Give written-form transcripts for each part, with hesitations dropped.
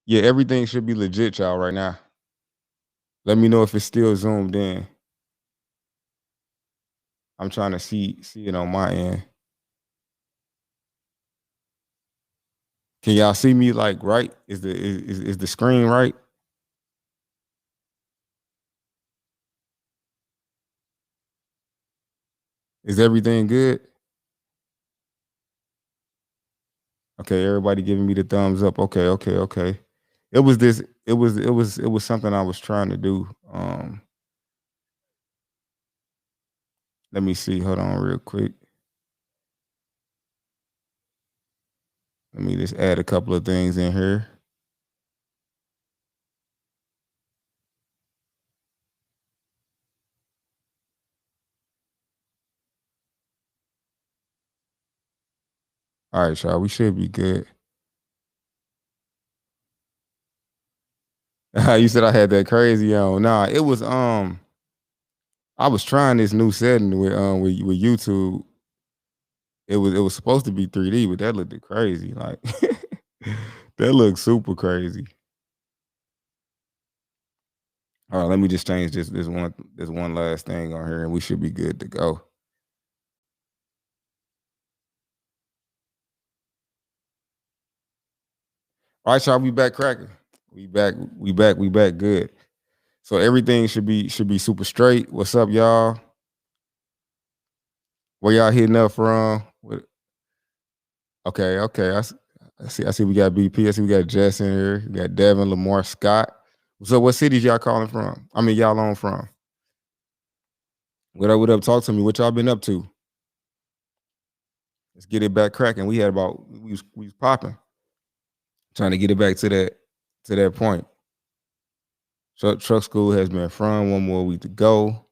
Yeah, everything should be legit, y'all, right now. Let me know if it's still zoomed in. I'm trying to see it on my end. Can y'all see me like right? Is the screen right? Is everything good? Okay, everybody giving me the thumbs up. Okay, okay, okay. It was this. It was something I was trying to do. Let me see. Hold on, real quick. Let me just add a couple of things in here. All right, y'all. We should be good. You said I had that crazy on. Nah, it was I was trying this new setting with YouTube. It was supposed to be 3D, but that looked crazy. Like that looked super crazy. All right, let me just change this one last thing on here, and we should be good to go. All right, y'all, we back cracking. We back, we back, we back good. So everything should be super straight. What's up, y'all? Where y'all hitting up from? Okay, okay. I see we got BP. I see we got Jess in here. We got Devin, Lamar, Scott. So what cities y'all calling from? I mean y'all on from? What up, talk to me. What y'all been up to? Let's get it back cracking. We was popping. Trying to get it back to that point. Truck school has been fun. One more week to go.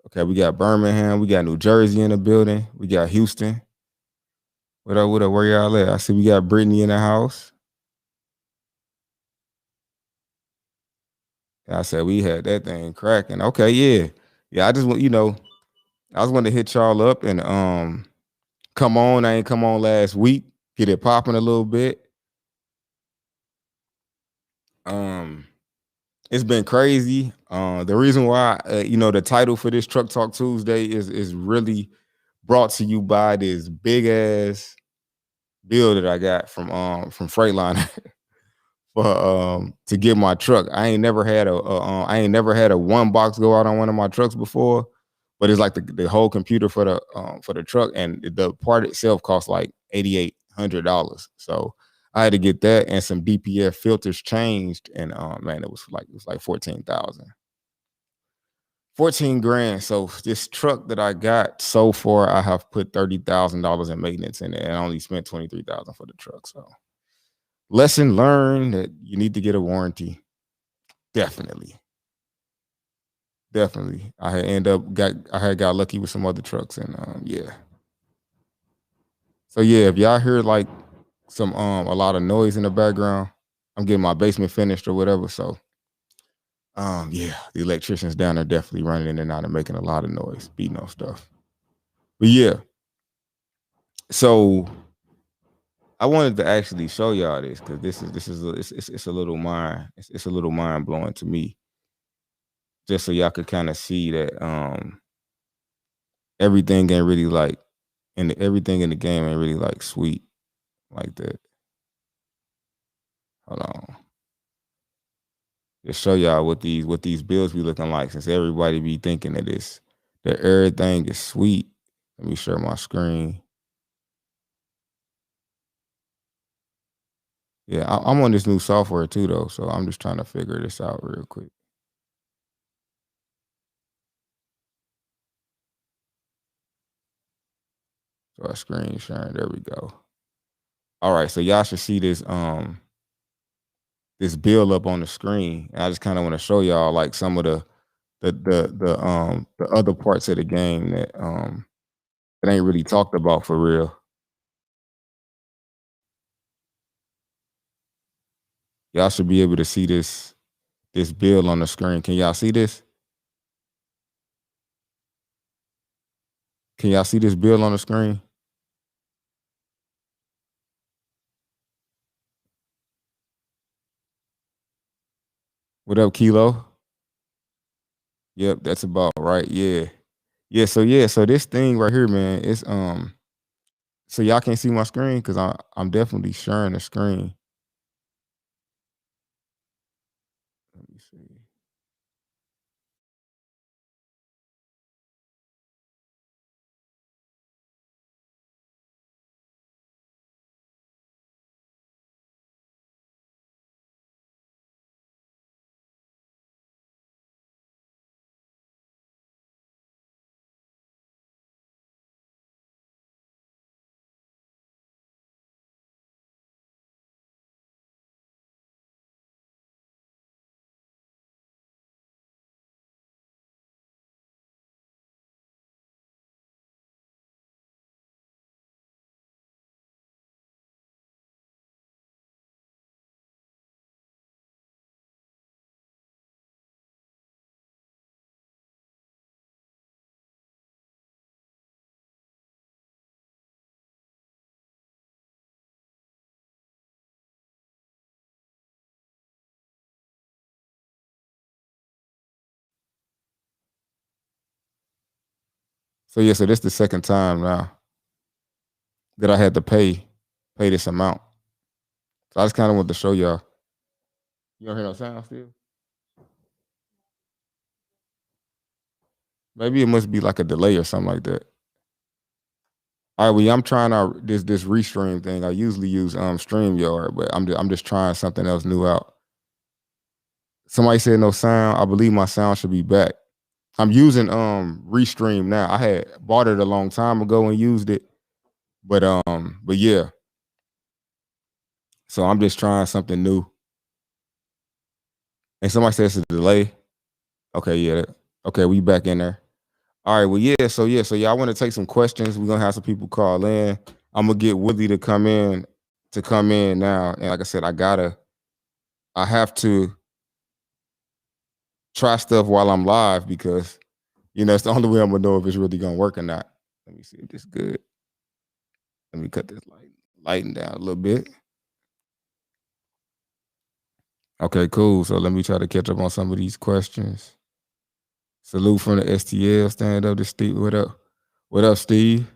Okay, we got Birmingham. We got New Jersey in the building. We got Houston. What up? What up? Where y'all at? I see we got Brittany in the house. I said we had that thing cracking. Okay, yeah, yeah. I just want I just want to hit y'all up and come on. I ain't come on last week. Get it popping a little bit. Um, it's been crazy. The reason why the title for this Truck Talk Tuesday is really brought to you by this big ass bill that I got from Freightliner for to get my truck. I ain't never had a one box go out on one of my trucks before, but it's like the whole computer for the truck, and the part itself costs like $8,800. So I had to get that and some BPF filters changed, and man, it was like 14,000. 14 grand. So this truck that I got so far, I have put $30,000 in maintenance in it, and I only spent 23,000 for the truck. So lesson learned that you need to get a warranty. Definitely, definitely. I had got lucky with some other trucks, and yeah. So yeah, if y'all hear like some a lot of noise in the background, I'm getting my basement finished or whatever. So yeah, the electricians down there definitely running in and out and making a lot of noise, beating on stuff. But yeah, so I wanted to actually show y'all this because it's a little it's a little mind blowing to me. Just so y'all could kind of see that everything ain't really like and everything in the game ain't really like sweet like that. Hold on. Just show y'all what these bills be looking like, since everybody be thinking that everything is sweet. Let me share my screen. Yeah, I'm on this new software too though, so I'm just trying to figure this out real quick. So our screen sharing, there we go. All right, so y'all should see this bill up on the screen. And I just kind of want to show y'all like some of the other parts of the game that ain't really talked about for real. Y'all should be able to see this bill on the screen. Can y'all see this? Can y'all see this bill on the screen? What up, Kilo? Yep, that's about right. Yeah. So this thing right here, man, it's so y'all can't see my screen because I'm definitely sharing the screen. Let me see. So yeah, so this the second time now that I had to pay this amount. So I just kind of want to show y'all. You don't hear no sound still? Maybe it must be like a delay or something like that. All right, well, yeah, I'm trying out this restream thing. I usually use StreamYard, but I'm just trying something else new out. Somebody said no sound. I believe my sound should be back. I'm using Restream now. I had bought it a long time ago and used it, but yeah. So I'm just trying something new. And somebody says it's a delay. Okay, yeah. Okay, we back in there. All right, well, so yeah, I want to take some questions. We're gonna have some people call in. I'm gonna get Willie to come in now. And like I said, I have to try stuff while I'm live because it's the only way I'm gonna know if it's really gonna work or not. Let me see if this is good. Let me cut this lighting down a little bit. Okay, cool. So let me try to catch up on some of these questions. Salute from the STL. Stand up to Steve. What up? What up, Steve?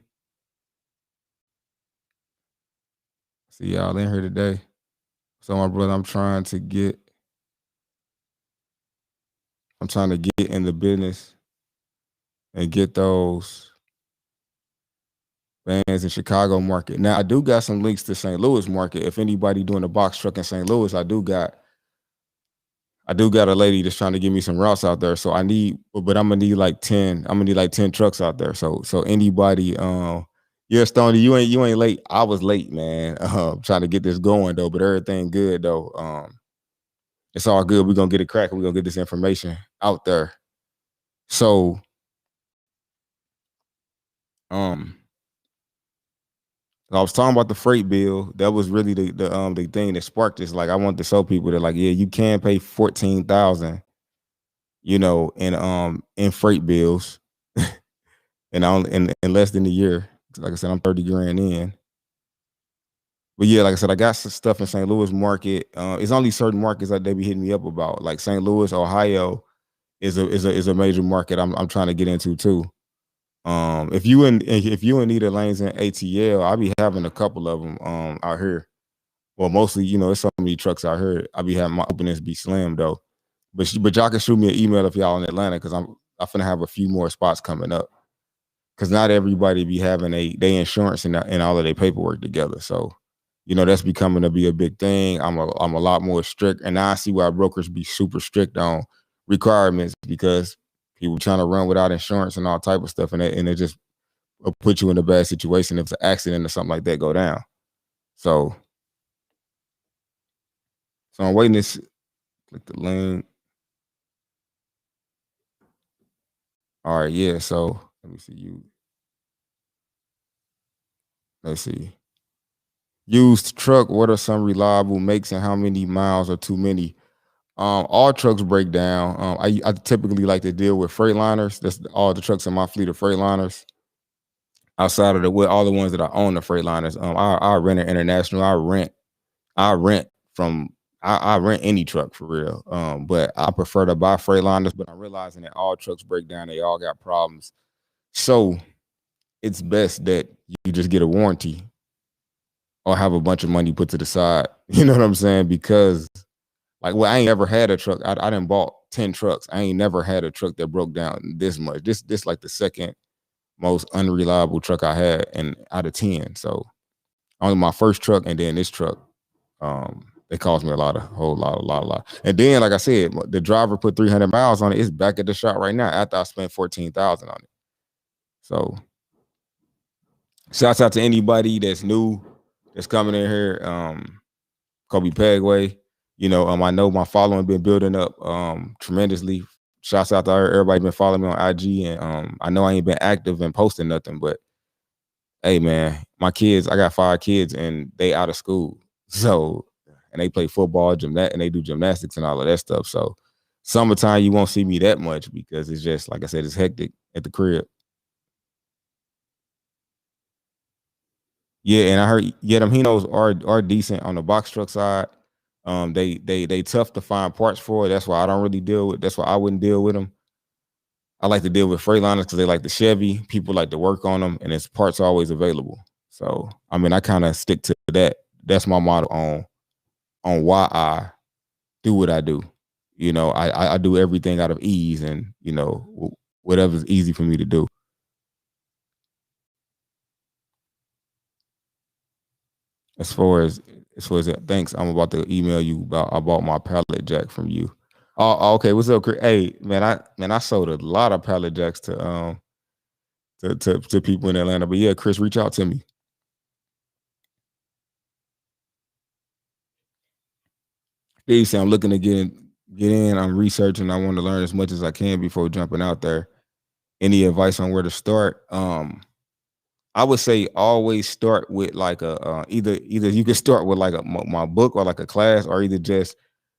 See y'all in here today. So my brother, I'm trying to get in the business and get those bands in Chicago market. Now I do got some links to St. Louis market. If anybody doing a box truck in St. Louis, I do got a lady that's trying to give me some routes out there. So but I'm gonna need like 10. I'm gonna need like 10 trucks out there. So anybody, yeah, Stoney, you ain't late. I was late, man. Trying to get this going though, but everything good though. It's all good. We're gonna get it cracking. We're gonna get this information out there. So, I was talking about the freight bill. That was really the thing that sparked this. Like I wanted to show people that like, yeah, you can pay 14,000, in freight bills, and in less than a year. Like I said, I'm 30 grand in. But yeah, like I said, I got some stuff in St. Louis market. It's only certain markets that they be hitting me up about. Like St. Louis, Ohio is a major market I'm trying to get into too. If you in need of lanes in ATL, I'll be having a couple of them out here. Well, mostly, it's so many trucks out here. I be having my openings be slim though. But y'all can shoot me an email if y'all in Atlanta because I'm finna have a few more spots coming up. Because not everybody be having they insurance and all of their paperwork together. So, that's becoming to be a big thing. I'm a lot more strict, and now I see why brokers be super strict on requirements because people trying to run without insurance and all type of stuff, and it just put you in a bad situation if an accident or something like that go down. So I'm waiting to click the link. All right, yeah. So let me see you. Let's see. Used truck. What are some reliable makes and how many miles are too many? All trucks break down. I typically like to deal with Freightliners. That's all the trucks in my fleet of Freightliners. Outside of all the ones that I own the Freightliners. I rent an international. I rent from I rent any truck for real. But I prefer to buy Freightliners, but I'm realizing that all trucks break down, they all got problems. So it's best that you just get a warranty or have a bunch of money put to the side. You know what I'm saying? Because like, well, I ain't ever had a truck. I done bought 10 trucks. I ain't never had a truck that broke down this much. This like the second most unreliable truck I had, and out of 10. So only my first truck and then this truck, it cost me a whole lot. And then, like I said, the driver put 300 miles on it. It's back at the shop right now after I spent 14,000 on it. So shouts out to anybody that's new, that's coming in here. Coby Pegway. You know, I know my following been building up tremendously. Shouts out to everybody been following me on IG, and I know I ain't been active and posting nothing, but hey man, my kids, I got 5 kids and they out of school. So, and they play football, and they do gymnastics and all of that stuff. So summertime you won't see me that much because it's just, like I said, it's hectic at the crib. Yeah, and I heard them Hinos are decent on the box truck side. They tough to find parts for. That's why I don't really deal with. That's why I wouldn't deal with them. I like to deal with Freightliners because they like the Chevy. People like to work on them, and its parts always available. So I mean, I kind of stick to that. That's my motto on why I do what I do. You know, I do everything out of ease, and you know, whatever's easy for me to do. As far as thanks, I'm about to email you about I bought my pallet jack from you. Oh, okay. What's up, Chris? Hey, I sold a lot of pallet jacks to people in Atlanta. But yeah, Chris, reach out to me. Steve said I'm looking to get in. I'm researching. I want to learn as much as I can before jumping out there. Any advice on where to start? I would say always start with like a either you can start with like my book or like a class, or either just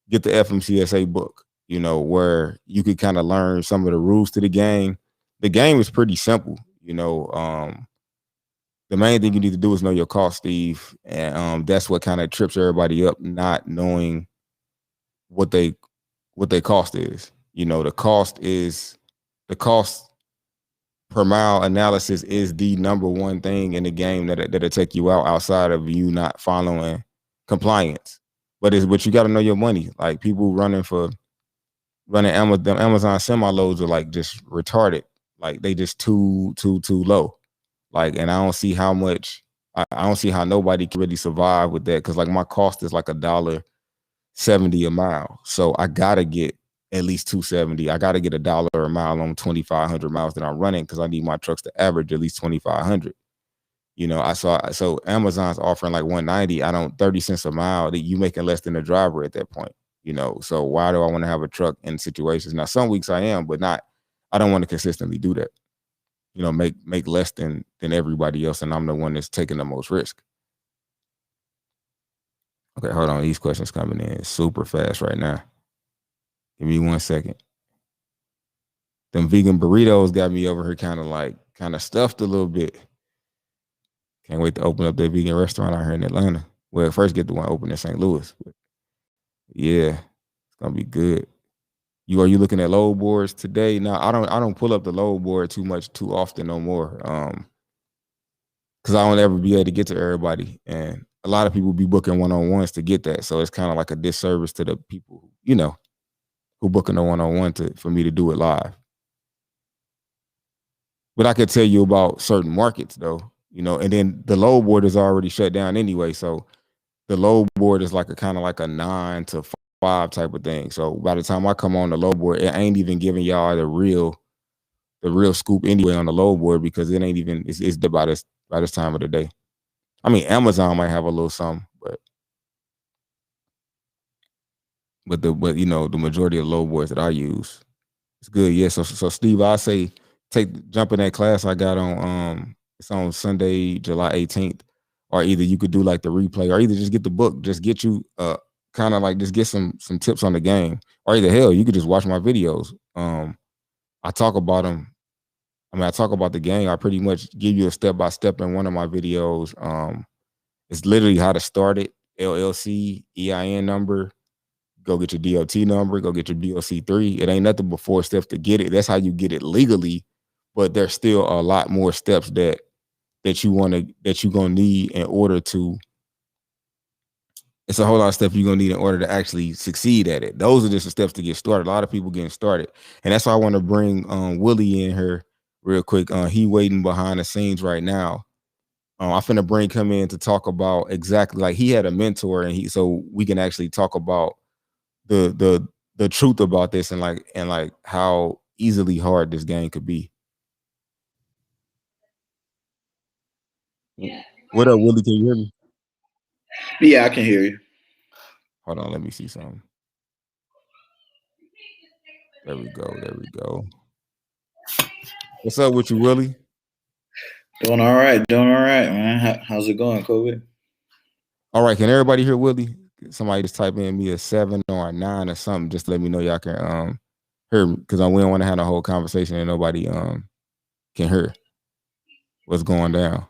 get the FMCSA book, you know, where you could kind of learn some of the rules to the game. The game is pretty simple, you know. The main thing you need to do is know your cost, Steve, and that's what kind of trips everybody up, not knowing what they cost is. You know, the cost per mile analysis is the number one thing in the game that'll take you out outside of you not following compliance. But you got to know your money. Like people running Amazon semi loads are like just retarded. Like they just too low. Like, and I don't see how nobody can really survive with that. Cause like my cost is like $1.70 a mile. So I gotta get at least $2.70. I gotta get $1 a mile on 2,500 miles that I'm running because I need my trucks to average at least 2,500. You know, so Amazon's offering like 190. 30 cents a mile that you making less than the driver at that point. You know, so why do I want to have a truck in situations? Now, some weeks I am, but I don't want to consistently do that. You know, make less than everybody else, and I'm the one that's taking the most risk. Okay, hold on. These questions coming in super fast right now. Give me 1 second. Them vegan burritos got me over here kind of stuffed a little bit. Can't wait to open up that vegan restaurant out here in Atlanta. Well, first get the one open in St. Louis. But yeah, it's gonna be good. Are you looking at load boards today? No, I don't pull up the load board too often no more. Because I don't ever be able to get to everybody, and a lot of people be booking one-on-ones to get that. So it's kind of like a disservice to the people, you know, who booking a one-on-one for me to do it live. But I could tell you about certain markets though, you know, and then the load board is already shut down anyway. So the load board is like a kind of like a 9 to 5 type of thing. So by the time I come on the load board, it ain't even giving y'all the real scoop anyway on the load board because it ain't even it's by this time of the day. I mean, Amazon might have a little something, but you know, the majority of the load boards that I use, it's good. Yeah. So Steve, I say jump in that class I got on it's on Sunday, July 18th, or either you could do like the replay, or either just get the book, just get you kind of like just get some tips on the game, or either hell, you could just watch my videos. I talk about them. I mean, I talk about the game. I pretty much give you a step-by-step in one of my videos. It's literally how to start it, LLC, EIN number, go get your DOT number, go get your DOC3. It ain't nothing but 4 steps to get it. That's how you get it legally, but there's still a lot more steps that you're gonna need in order to. It's a whole lot of stuff you're gonna need in order to actually succeed at it. Those are just the steps to get started. A lot of people getting started, and that's why I want to bring Willie in here real quick. He waiting behind the scenes right now. I'm finna bring him in to talk about exactly, like, he had a mentor, and so we can actually talk about the truth about this, and like how easily hard this game could be. What up, Willie? Can you hear me? Yeah, I can hear you. Hold on, let me see something. There we go. There we go. What's up with you, Willie? Doing all right, man. How's it going, Coby? All right, can everybody hear Willie? Somebody just type in me a 7 or a 9 or something, just to let me know y'all can hear me, because we don't want to have a whole conversation and nobody can hear what's going down.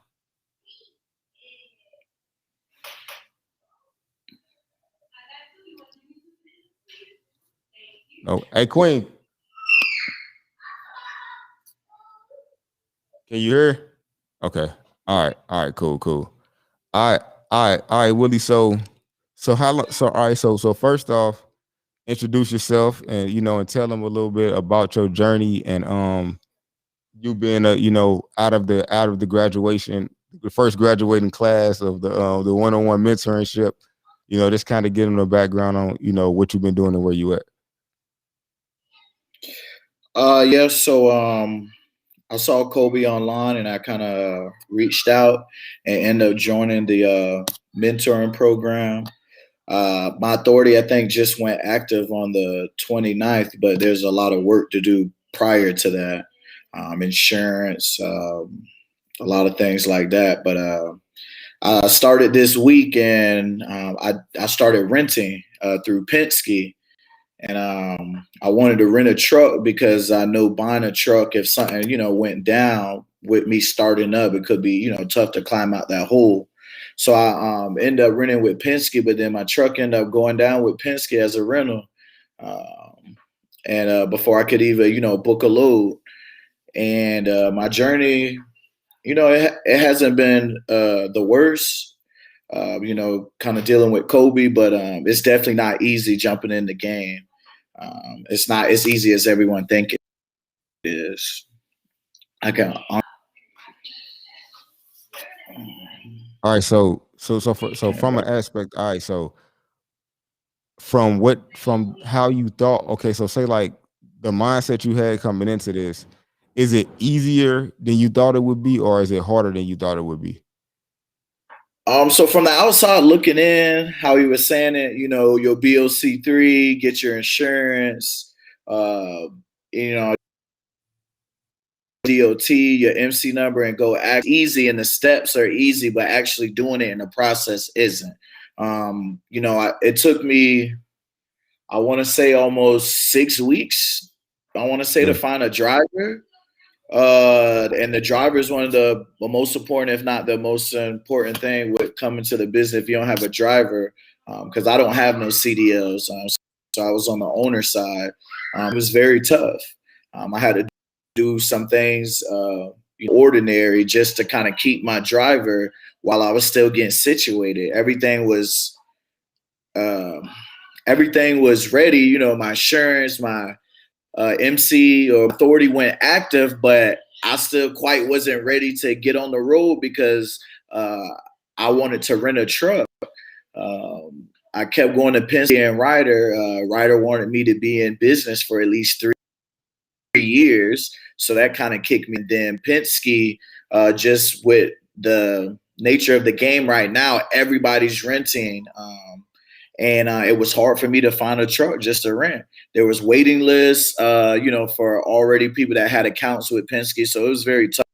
No, hey Queen, can you hear? Okay, all right, cool. All right, Willie. So how long? So all right, so first off, introduce yourself, and and tell them a little bit about your journey, and you being out of the graduation, the first graduating class of the one-on-one mentorship. Just kind of give them a background on what you've been doing and where you at. Yeah, so I saw Coby online and I kind of reached out and ended up joining the mentoring program. My authority, I think, just went active on the 29th, but there's a lot of work to do prior to that. Insurance, a lot of things like that. But I started this week, and I started renting through Penske. And I wanted to rent a truck because I know buying a truck, if something went down with me starting up, it could be tough to climb out that hole. So I ended up renting with Penske, but then my truck ended up going down with Penske as a rental, and before I could even book a load. And my journey, it hasn't been the worst. Kind of dealing with Coby, but it's definitely not easy jumping in the game. It's not as easy as everyone thinks it is. I can. All right, so from an aspect, all right, so from how you thought, okay, so say like the mindset you had coming into this, is it easier than you thought it would be, or is it harder than you thought it would be? So from the outside looking in, how he was saying it, your BOC3, get your insurance, DOT, your MC number, and go act easy. And the steps are easy, but actually doing it in the process isn't. It took me, I want to say, almost 6 weeks. I want to say to find a driver. And the driver is one of the most important, if not the most important thing with coming to the business. If you don't have a driver, because I don't have no CDLs, so I was on the owner side. It was very tough. I had to do some things ordinary just to kind of keep my driver while I was still getting situated. Everything was ready. My insurance, my MC or authority went active, but I still quite wasn't ready to get on the road because I wanted to rent a truck. I kept going to Penske and Ryder. Ryder wanted me to be in business for at least 3 years, so that kind of kicked me. Then Penske, just with the nature of the game right now, everybody's renting. And it was hard for me to find a truck just to rent. There was waiting lists, for already people that had accounts with Penske. So it was very tough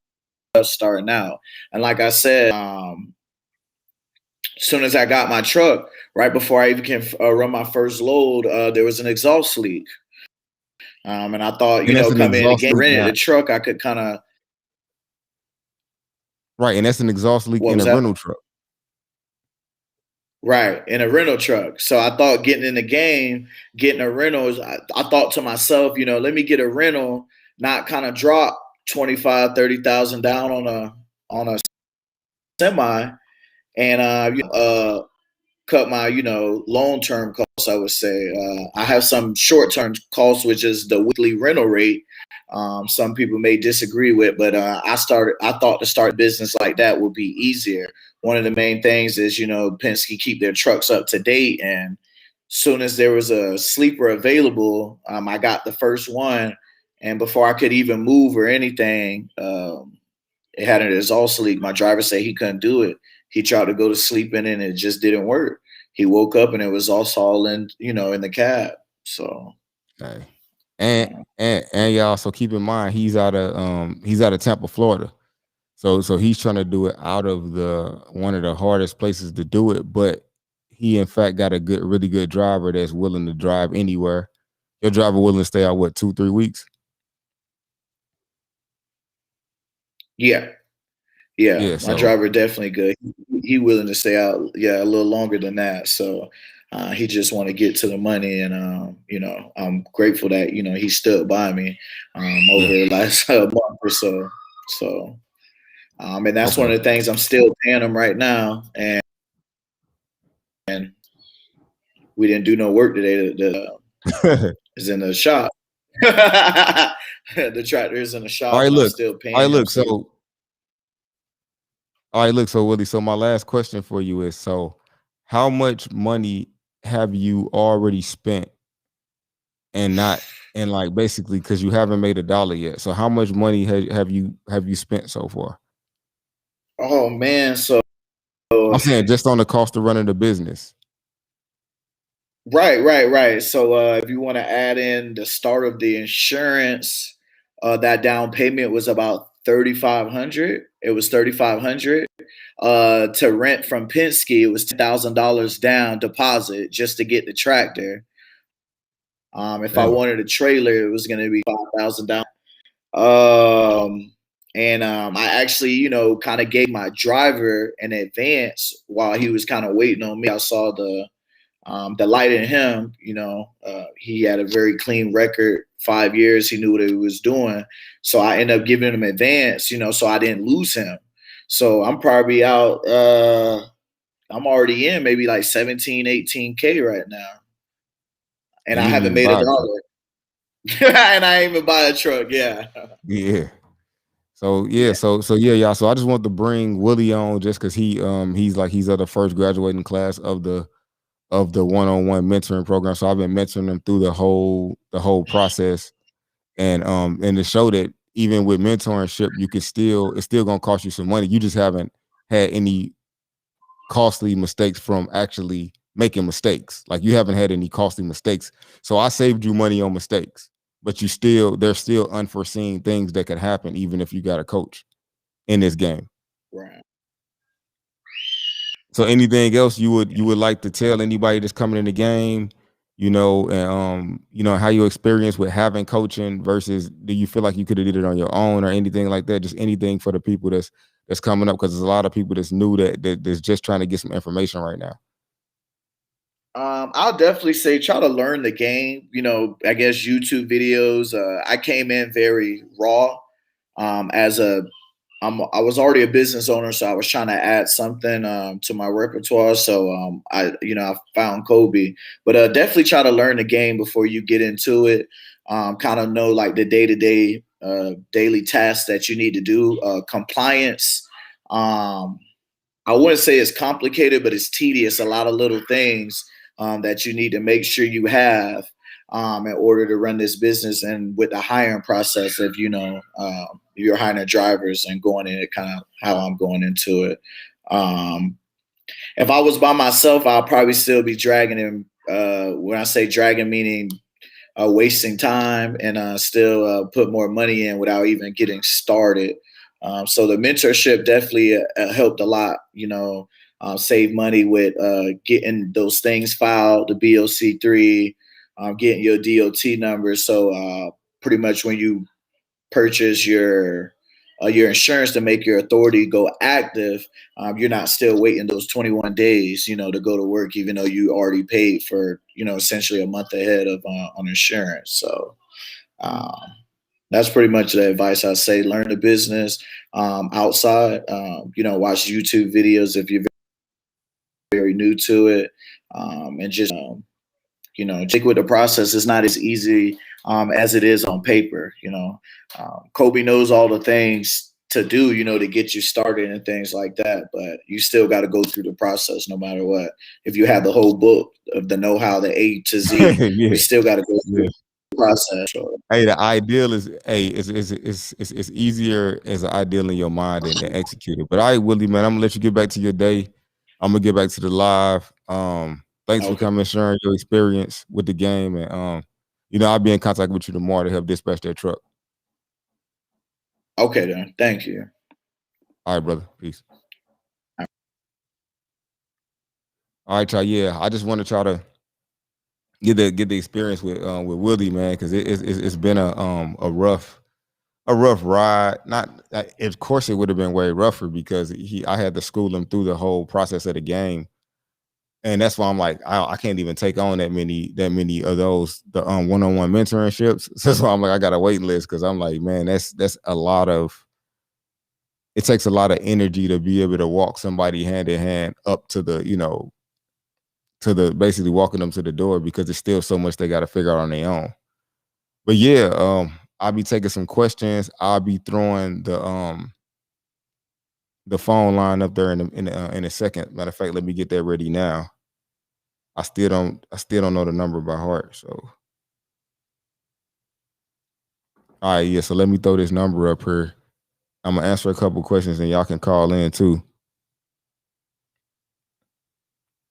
starting out. And like I said, as soon as I got my truck, right before I even can run my first load, there was an exhaust leak. And I thought, coming in the game, renting a truck, I could kind of. Right, and that's an exhaust leak in a rental truck. Right, in a rental truck. So I thought getting in the game, getting a rental is, I thought to myself, let me get a rental, not kind of drop 25, 30,000 down on a semi and cut my, long term costs, I would say. I have some short term costs, which is the weekly rental rate. Some people may disagree with, but I thought to start business like that would be easier. One of the main things is, Penske keep their trucks up to date. And soon as there was a sleeper available, I got the first one. And before I could even move or anything, it had an exhaust leak. My driver said he couldn't do it. He tried to go to sleep in it and it just didn't work. He woke up and it was all in, in the cab. So, Okay. And y'all, so keep in mind he's out of Tampa, Florida. So he's trying to do it out of one of the hardest places to do it, but he in fact got a really good driver that's willing to drive anywhere. Your driver willing to stay out 2-3 weeks? Yeah. Yeah, My so driver definitely good. He willing to stay out, a little longer than that. So he just want to get to the money, and I'm grateful that he stood by me over yeah. the last month or so. So and that's one Okay. of the things I'm still paying him right now, and we didn't do no work today. The is in the shop. The tractor is in the All shop, right, and I'm look. still All right, paying him. look. So So Willie, so my last question for you is, so how much money have you already spent and not, and like basically because you haven't made $1 yet. So how much money have you spent so far? oh man, so I'm saying just on the cost of running the business. right. So if you want to add in the start of the insurance, that down payment was about 3,500. It was 3,500. To rent from Penske, it was $10,000 down deposit just to get the tractor. If I Dang. wanted a trailer, it was going to be 5,000 down. And I actually, kind of gave my driver an advance while he was kind of waiting on me. I saw the light in him. He had a very clean record, 5 years. He knew what he was doing. So I ended up giving him advance, so I didn't lose him. So I'm probably out. I'm already in maybe like 17, 18K right now. And And I you didn't haven't even made a buy a truck. dollar. And I ain't even buy a truck. Yeah. Yeah. So yeah, Yeah. so yeah, y'all. So I just want to bring Willie on just because he's of the first graduating class of the one-on-one mentoring program. So I've been mentoring them through the whole process. And to show that even with mentorship, it's still gonna cost you some money. You just haven't had any costly mistakes from actually making mistakes. Like you haven't had any costly mistakes. So I saved you money on mistakes, but there's still unforeseen things that could happen even if you got a coach in this game. Right. So anything else you would like to tell anybody that's coming in the game, and how your experience with having coaching versus do you feel like you could have did it on your own or anything like that? Just anything for the people that's coming up, because there's a lot of people that's new that's just trying to get some information right now. I'll definitely say try to learn the game. I guess YouTube videos. I came in very raw. As I was already a business owner, so I was trying to add something to my repertoire. So I found Coby, but definitely try to learn the game before you get into it. Kind of know like the day-to-day, daily tasks that you need to do. Compliance. I wouldn't say it's complicated, but it's tedious. A lot of little things that you need to make sure you have in order to run this business. And with the hiring process, if you're hiring drivers and going in it, kind of how I'm going into it. If I was by myself, I'll probably still be dragging him. When I say dragging, meaning wasting time and still put more money in without even getting started. So the mentorship definitely helped a lot, save money with getting those things filed, the BOC3, getting your DOT number. So pretty much when you purchase your your insurance to make your authority go active, you're not still waiting those 21 days, to go to work, even though you already paid for, essentially a month ahead of on insurance. So um, that's pretty much the advice I say. Learn the business outside. Watch YouTube videos if you're very new to it, and just stick with the process. It's not as easy as it is on paper. Coby knows all the things to do, to get you started and things like that. But you still got to go through the process, no matter what. If you have the whole book of the know-how, the A to Z, you Yeah, still got to go through yeah. the process. So, Hey, the ideal is, hey, it's easier as an ideal in your mind than execute it. But all right, Willie, man, I'm gonna let you get back to your day. I'm gonna get back to the live. Thanks for okay, coming, sharing your experience with the game, and I'll be in contact with you tomorrow to help dispatch that truck. okay, then. Thank you. All right, brother. Peace. All right, y'all. Yeah, I just wanted y'all to get the experience with Willie, man, because it's been a rough ride. Not of course it would have been way rougher because I had to school him through the whole process of the game, and that's why I'm like I can't even take on that many of those the one-on-one mentorships. So that's why I'm like I got a waiting list because I'm like, man, that's a lot of. It takes a lot of energy to be able to walk somebody hand in hand up to the to the basically walking them to the door because there's still so much they got to figure out on their own. But yeah, I'll be taking some questions. I'll be throwing the phone line up there in a second. Matter of fact, let me get that ready now. I still don't know the number by heart. So all right, yeah. So let me throw this number up here. I'm gonna answer a couple questions and y'all can call in too.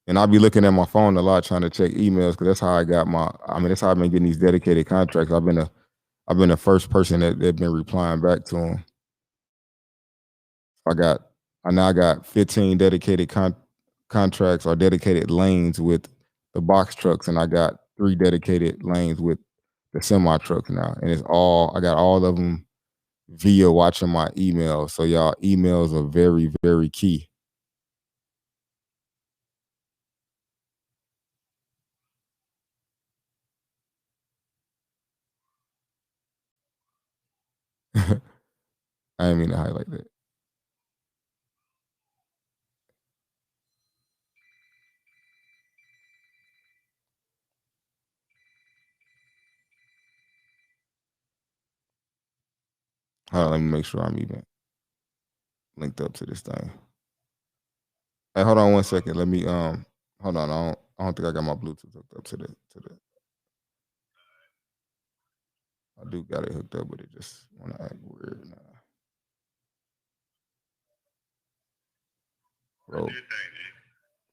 And I'll be looking at my phone a lot trying to check emails because that's how that's how I've been getting these dedicated contracts. I've been the first person that been replying back to them. I got 15 dedicated contracts or dedicated lanes with the box trucks, and I got 3 dedicated lanes with the semi trucks now. And I got all of them via watching my emails. So y'all, emails are very, very key. I didn't mean to highlight that. Hold on, let me make sure I'm even linked up to this thing. Hey, hold on one second. Let me hold on. I don't think I got my Bluetooth hooked up to the I do got it hooked up, but it just wanna act weird now.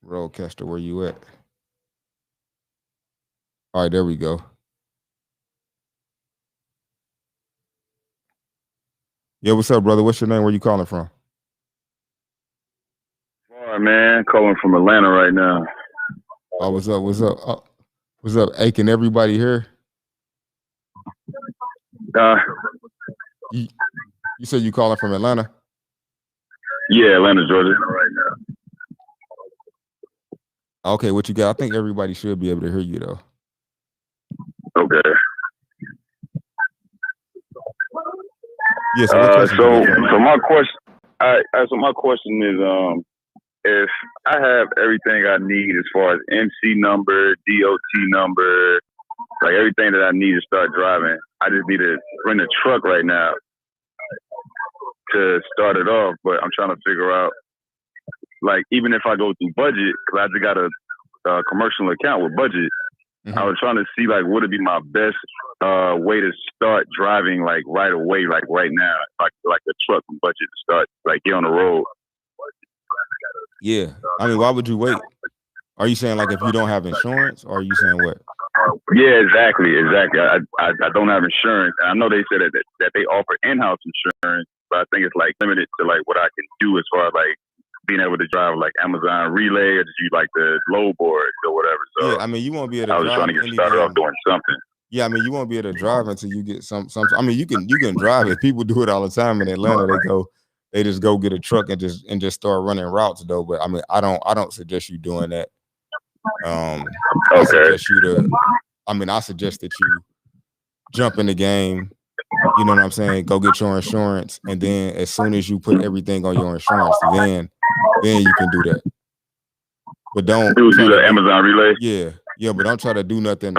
Roadcaster, where you at? All right, there we go. Yeah, what's up, brother? What's your name? Where you calling from? All right, man. Calling from Atlanta right now. Oh, what's up? What's up? What's up? Hey, can everybody hear? You, you said you calling from Atlanta? Yeah, Atlanta, Georgia. Right now. Okay, what you got? I think everybody should be able to hear you though. Okay. Yeah. So my question, so my question is, if I have everything I need as far as MC number, DOT number, like everything that I need to start driving, I just need to rent a truck right now to start it off. But I'm trying to figure out, like, even if I go through budget, because I just got a commercial account with budget. Mm-hmm. I was trying to see, like, what would be my best way to start driving, like, right away, like, right now, like a truck from budget to start, like, get on the road. Yeah. I mean, why would you wait? Are you saying, like, if you don't have insurance, or are you saying what? Yeah, exactly. I don't have insurance. I know they said that they offer in-house insurance, but I think it's, like, limited to, like, what I can do as far as, like, being able to drive, like, Amazon Relay or just use, like, the low board or whatever. So yeah, I mean, you won't be able to I was drive trying to get started off doing something. Yeah, I mean, you won't be able to drive until you get some. I mean, you can drive it. People do it all the time in Atlanta. They just go get a truck and just start running routes though. But I mean, I don't suggest you doing that. I suggest you to. I mean, I suggest that you jump in the game. You know what I'm saying? Go get your insurance, and then as soon as you put everything on your insurance, then you can do that. But don't do the Amazon relay. Yeah, but don't try to do nothing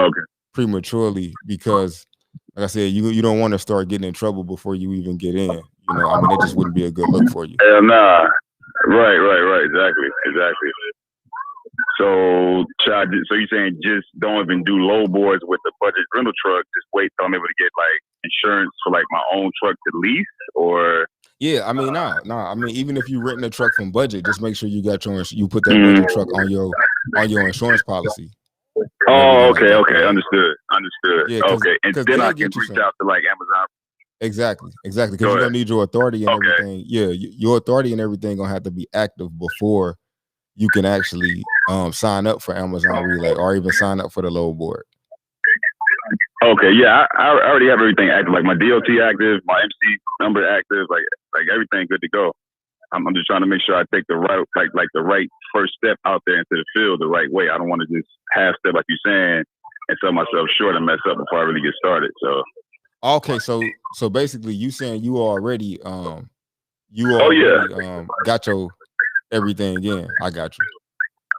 prematurely because, like I said, you don't want to start getting in trouble before you even get in. You know, I mean, it just wouldn't be a good look for you. Hell nah. Right. Exactly. So you're saying just don't even do low boards with the budget rental truck. Just wait till I'm able to get like insurance for like my own truck to lease, or yeah. I mean, nah. I mean, even if you renting a truck from budget, just make sure you got you put that budget truck on your insurance policy. Oh, okay, understood. Yeah, okay, and then I can reach out to like Amazon. Exactly, because you're gonna need your authority and everything. Yeah, your authority and everything gonna have to be active before you can actually sign up for Amazon Relay or even sign up for the load board. Okay, yeah, I already have everything active, like my DOT active, my MC number active, like everything good to go. I'm just trying to make sure I take the right, like the right first step out there into the field the right way. I don't want to just half step, like you're saying, and sell myself short and mess up before I really get started. So. Okay, so basically, you saying you already got your everything in. I got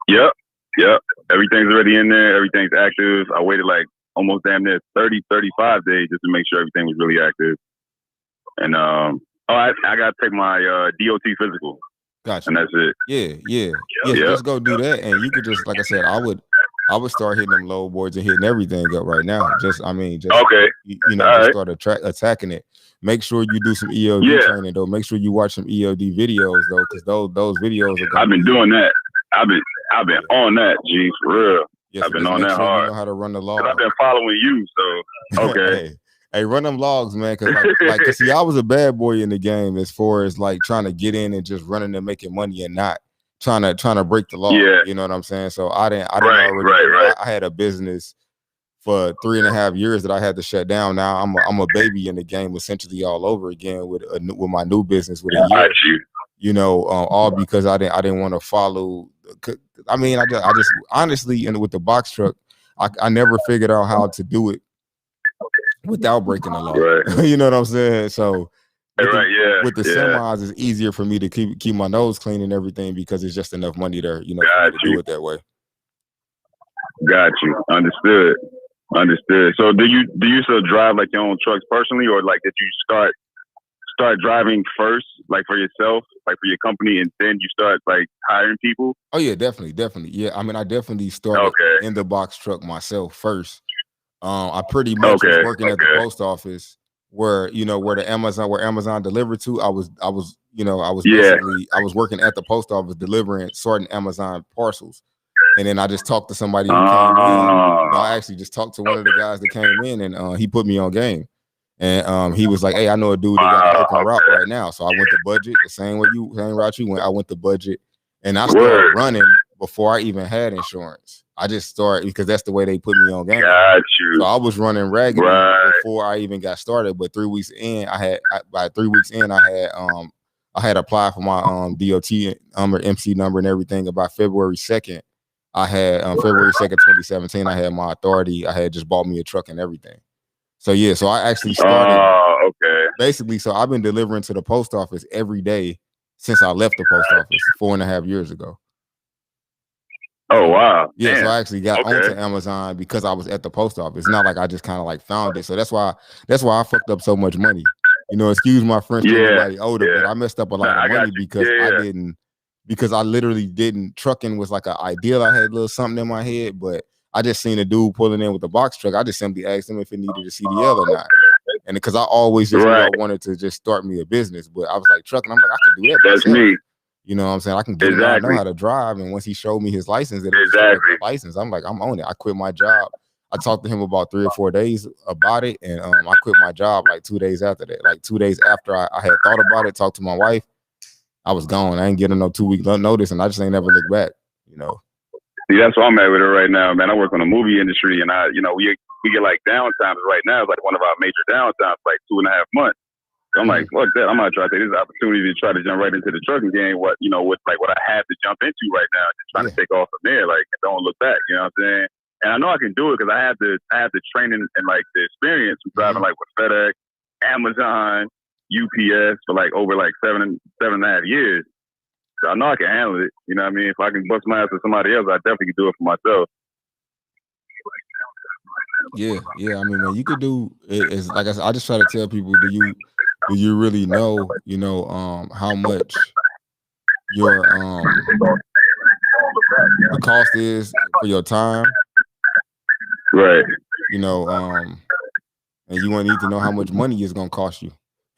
you. Yep. Everything's already in there. Everything's active. I waited like almost damn near 30, 35 days just to make sure everything was really active. And I got to take my DOT physical. Gotcha. And that's it. Yeah. Just go do that, and you could just, like I said, I would start hitting them load boards and hitting everything up right now. Okay. Start attacking it. Make sure you do some ELD training though. Make sure you watch some ELD videos though, because those videos are. I've been doing that. I've been on that, G, for real. Yes, I've been on that hard. You know how to run the log. I've been following you, so okay. Hey, run them logs, man. Cause see, I was a bad boy in the game as far as like trying to get in and just running and making money and not trying to break the law. Yeah. You know what I'm saying? So I didn't Right. I had a business for 3.5 years that I had to shut down. Now I'm a baby in the game essentially all over again with my new business with a year. You know, all because I didn't want to follow. I mean, I just honestly, and with the box truck, I never figured out how to do it without breaking the law. Right. You know what I'm saying? So with the semis, it's easier for me to keep my nose clean and everything because it's just enough money there, you know, to do it that way. Got you. Understood. So do you still drive like your own trucks personally, or like did you start driving first, like for yourself, like for your company, and then you start like hiring people? Oh yeah, definitely. Yeah, I mean, I definitely started in the box truck myself first. I pretty much was working at the post office where Amazon delivered to. I was working at the post office delivering certain Amazon parcels. And then I just talked to somebody who came in. I actually just talked to one of the guys that came in, and he put me on game. And he was like, "Hey, I know a dude that got an open route right now." So I went to budget the same route you went. I went to budget, and I started running before I even had insurance. I just started because that's the way they put me on game. Got you. So I was running raggedy before I even got started. But 3 weeks in, I had applied for my DOT number, MC number, and everything. About February 2nd. I had February 2nd, 2017, I had my authority. I had just bought me a truck and everything. So yeah, so I actually started basically. So I've been delivering to the post office every day since I left the post office 4.5 years ago. Oh wow. Yeah, so I actually got onto Amazon because I was at the post office. It's not like I just kind of like found it. So that's why I fucked up so much money. You know, excuse my French to anybody older, but I messed up a lot of money because I literally didn't. Trucking was like an ideal. I had a little something in my head, but I just seen a dude pulling in with a box truck. I just simply asked him if it needed a CDL or not. And because I always just wanted to just start me a business, but I was like trucking. I'm like, I could do that. That's me. You know what I'm saying? I can get it. I know how to drive. And once he showed me his license, I'm like, I'm on it. I quit my job. I talked to him about 3 or 4 days about it, and I quit my job like 2 days after that. Like 2 days after I had thought about it, talked to my wife, I was gone. I ain't getting no 2-week notice, and I just ain't never looked back. You know. See, that's what I'm at with it right now, man. I work on the movie industry, and we get like downtimes right now. It's like one of our major downtimes, like 2.5 months. So I'm like, fuck that. I'm gonna try to take this opportunity to try to jump right into the trucking game. What I have to jump into right now, just trying to take off from there, like don't look back. You know what I'm saying? And I know I can do it because I have the training and like the experience from driving like with FedEx, Amazon, UPS for like over like 7.5 years. So I know I can handle it. You know what I mean? If I can bust my ass with somebody else, I definitely can do it for myself. Yeah. I mean, man, you could do it. It's like I just try to tell people, do you really know, how much your the cost is for your time? Right. And you want to need to know how much money it's gonna cost you.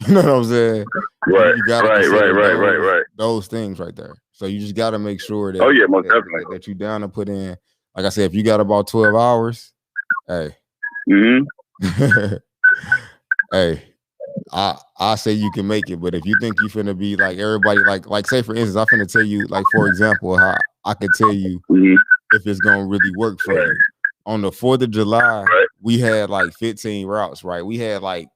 You know what I'm saying? Right. You gotta right. consider those things right there. So you just gotta make sure that most definitely that you down to put in. Like I said, if you got about 12 hours, hey. Hey, I say you can make it, but if you think you finna be like everybody, like say for instance, I'm finna tell you, like for example, how I could tell you if it's gonna really work for you. On the 4th of July, we had like 15 routes, right? We had like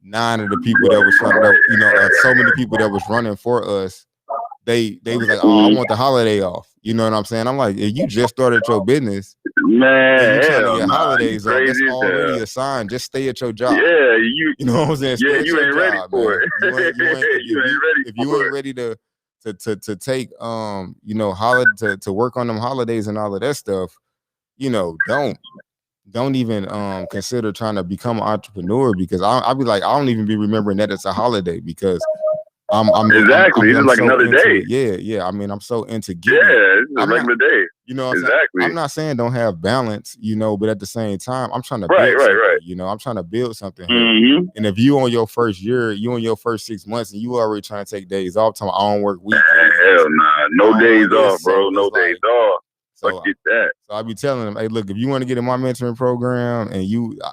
9 of the people that was trying to, so many people that was running for us. They was like, oh, I want the holiday off. You know what I'm saying? I'm like, if you just started your business, man, and you're trying to get holidays off, that's already a sign. Just stay at your job. Yeah, you know what I'm saying? Stay at you your ain't ready job, for man. it. If you ain't ready to take to work on them holidays and all of that stuff, don't even consider trying to become an entrepreneur, because I'll be like, I don't even be remembering that it's a holiday, because I'm exactly. It's like so another day. Yeah. I mean, I'm so into giving. Yeah, it's a regular day. You know, exactly. I'm not saying don't have balance, but at the same time, I'm trying to build something. Right. I'm trying to build something here. And if you on your first year, you on your first 6 months, and you already trying to take days off, I don't work weekends. Hell nah, no days off, bro. No days off. So get that. So I be telling them, hey, look, if you want to get in my mentoring program, and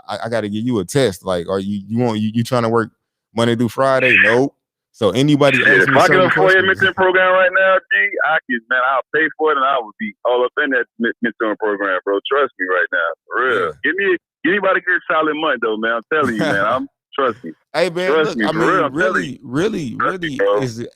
I got to give you a test. Like, are you trying to work Monday through Friday? Nope. So anybody ask me if I can afford your mentoring program right now, G, I'll pay for it, and I would be all up in that mentoring program, bro. Trust me right now, for real. Yeah. Give me anybody get a solid month though, man. I'm telling you, man. Trust me. Hey man, trust me, really,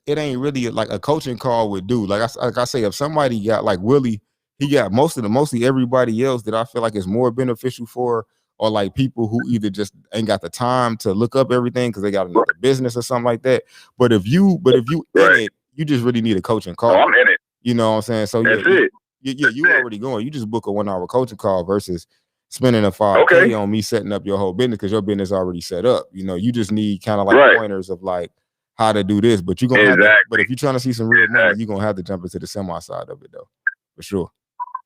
it ain't really like a coaching call would do. Like I say, if somebody got like Willie, he got mostly everybody else that I feel like is more beneficial for, or like people who either just ain't got the time to look up everything because they got another business or something like that. But if you in it, you just really need a coaching call. Oh, I'm in it. You know what I'm saying? So that's it. You already going. You just book a 1-hour coaching call versus spending a $5K on me setting up your whole business, because your business already set up. You just need kind of like pointers of like how to do this. But you're gonna have to, but if you're trying to see some real money, you're gonna have to jump into the semi side of it though, for sure.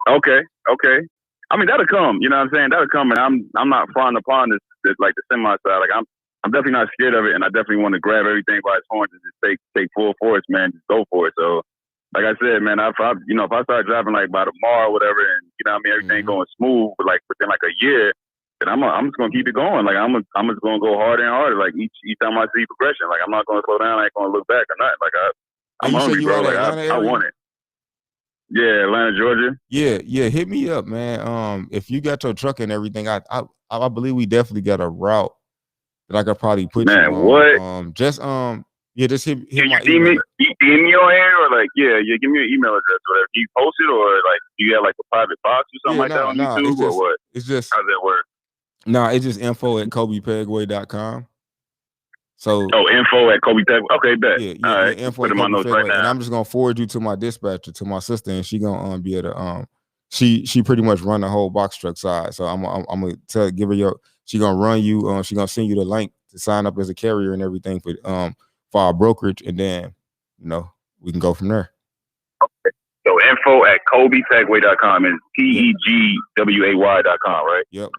Okay. I mean, that'll come. You know what I'm saying? That'll come, and I'm not frowned upon this like the semi side. Like I'm definitely not scared of it, and I definitely want to grab everything by its horns and just take full force, man. Just go for it. So, like I said, man, if I start driving like by tomorrow or whatever, and everything going smooth, but like within like a year, then I'm just gonna keep it going. Like I'm just gonna go harder and harder. Like each time I see progression, like I'm not gonna slow down. I ain't gonna look back or nothing. Like I'm hungry, bro. Like I want it. Yeah, Atlanta, Georgia. Yeah. Hit me up, man. If you got your truck and everything, I believe we definitely got a route that I could probably put you on. What? Just hit my email. DM me on here, or like give me your email address or whatever. Do you post it, or like do you have like a private box or something that on YouTube, or what? It's just, how does that work? It's just info@CobyPegway.com. So info at Coby Pegway. Okay, bet. Yeah, all right. Info put in my notes right now. And I'm just gonna forward you to my dispatcher, to my sister, and she gonna be able to she pretty much run the whole box truck side. So I'm gonna give her she gonna run you. She gonna send you the link to sign up as a carrier and everything for our brokerage, and then we can go from there. Okay. So info at CobyPegway.com is PEGWAY.com, right? Yep.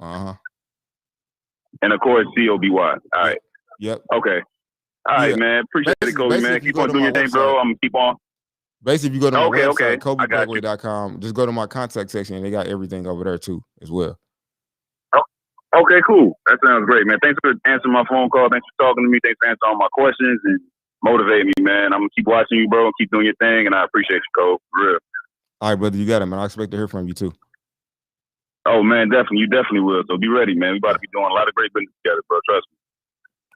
And of course COBY. All right. Yep. Okay. All right, man. Appreciate it, Coby, man. Keep on doing your thing, bro. I'm going to keep on. Basically, if you go to my website, CobyPegway.com, just go to my contact section, and they got everything over there, too, as well. Okay, cool. That sounds great, man. Thanks for answering my phone call. Thanks for talking to me. Thanks for answering all my questions and motivating me, man. I'm going to keep watching you, bro, and keep doing your thing, and I appreciate you, Coby. For real. All right, brother. You got it, man. I expect to hear from you, too. Oh man, definitely, you definitely will. So be ready, man. We about to be doing a lot of great business together, bro. Trust me.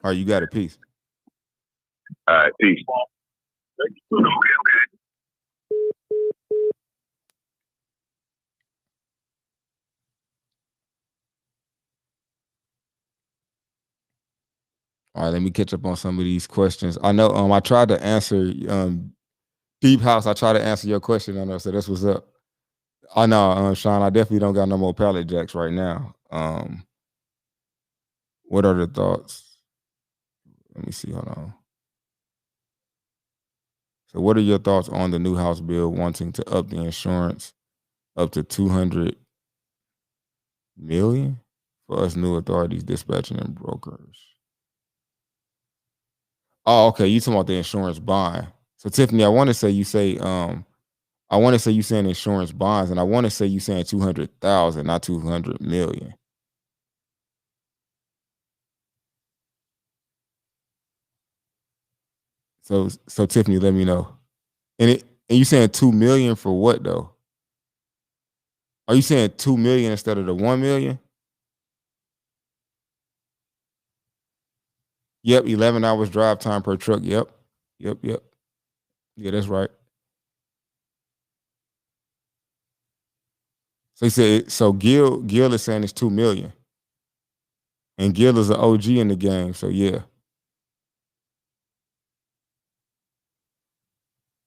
All right, you got a piece. All right, peace. Okay. All right, let me catch up on some of these questions. I know I tried to answer Deep House. I tried to answer your question on there, so that's what's up. I know, Sean, I definitely don't got no more pallet jacks right now. What are the thoughts? Let me see. Hold on. So, what are your thoughts on the new House bill wanting to up the insurance up to 200 million for us new authorities dispatching and brokers? Oh, okay. You talking about the insurance bond? So, Tiffany, I want to say you saying insurance bonds, and I want to say you saying 200,000, not 200 million. So Tiffany, let me know. And you saying 2 million for what though? Are you saying 2 million instead of the 1 million? Yep, 11 hours drive time per truck. Yep. Yeah, that's right. So he said so Gil is saying it's 2 million. And Gil is an OG in the game, so yeah.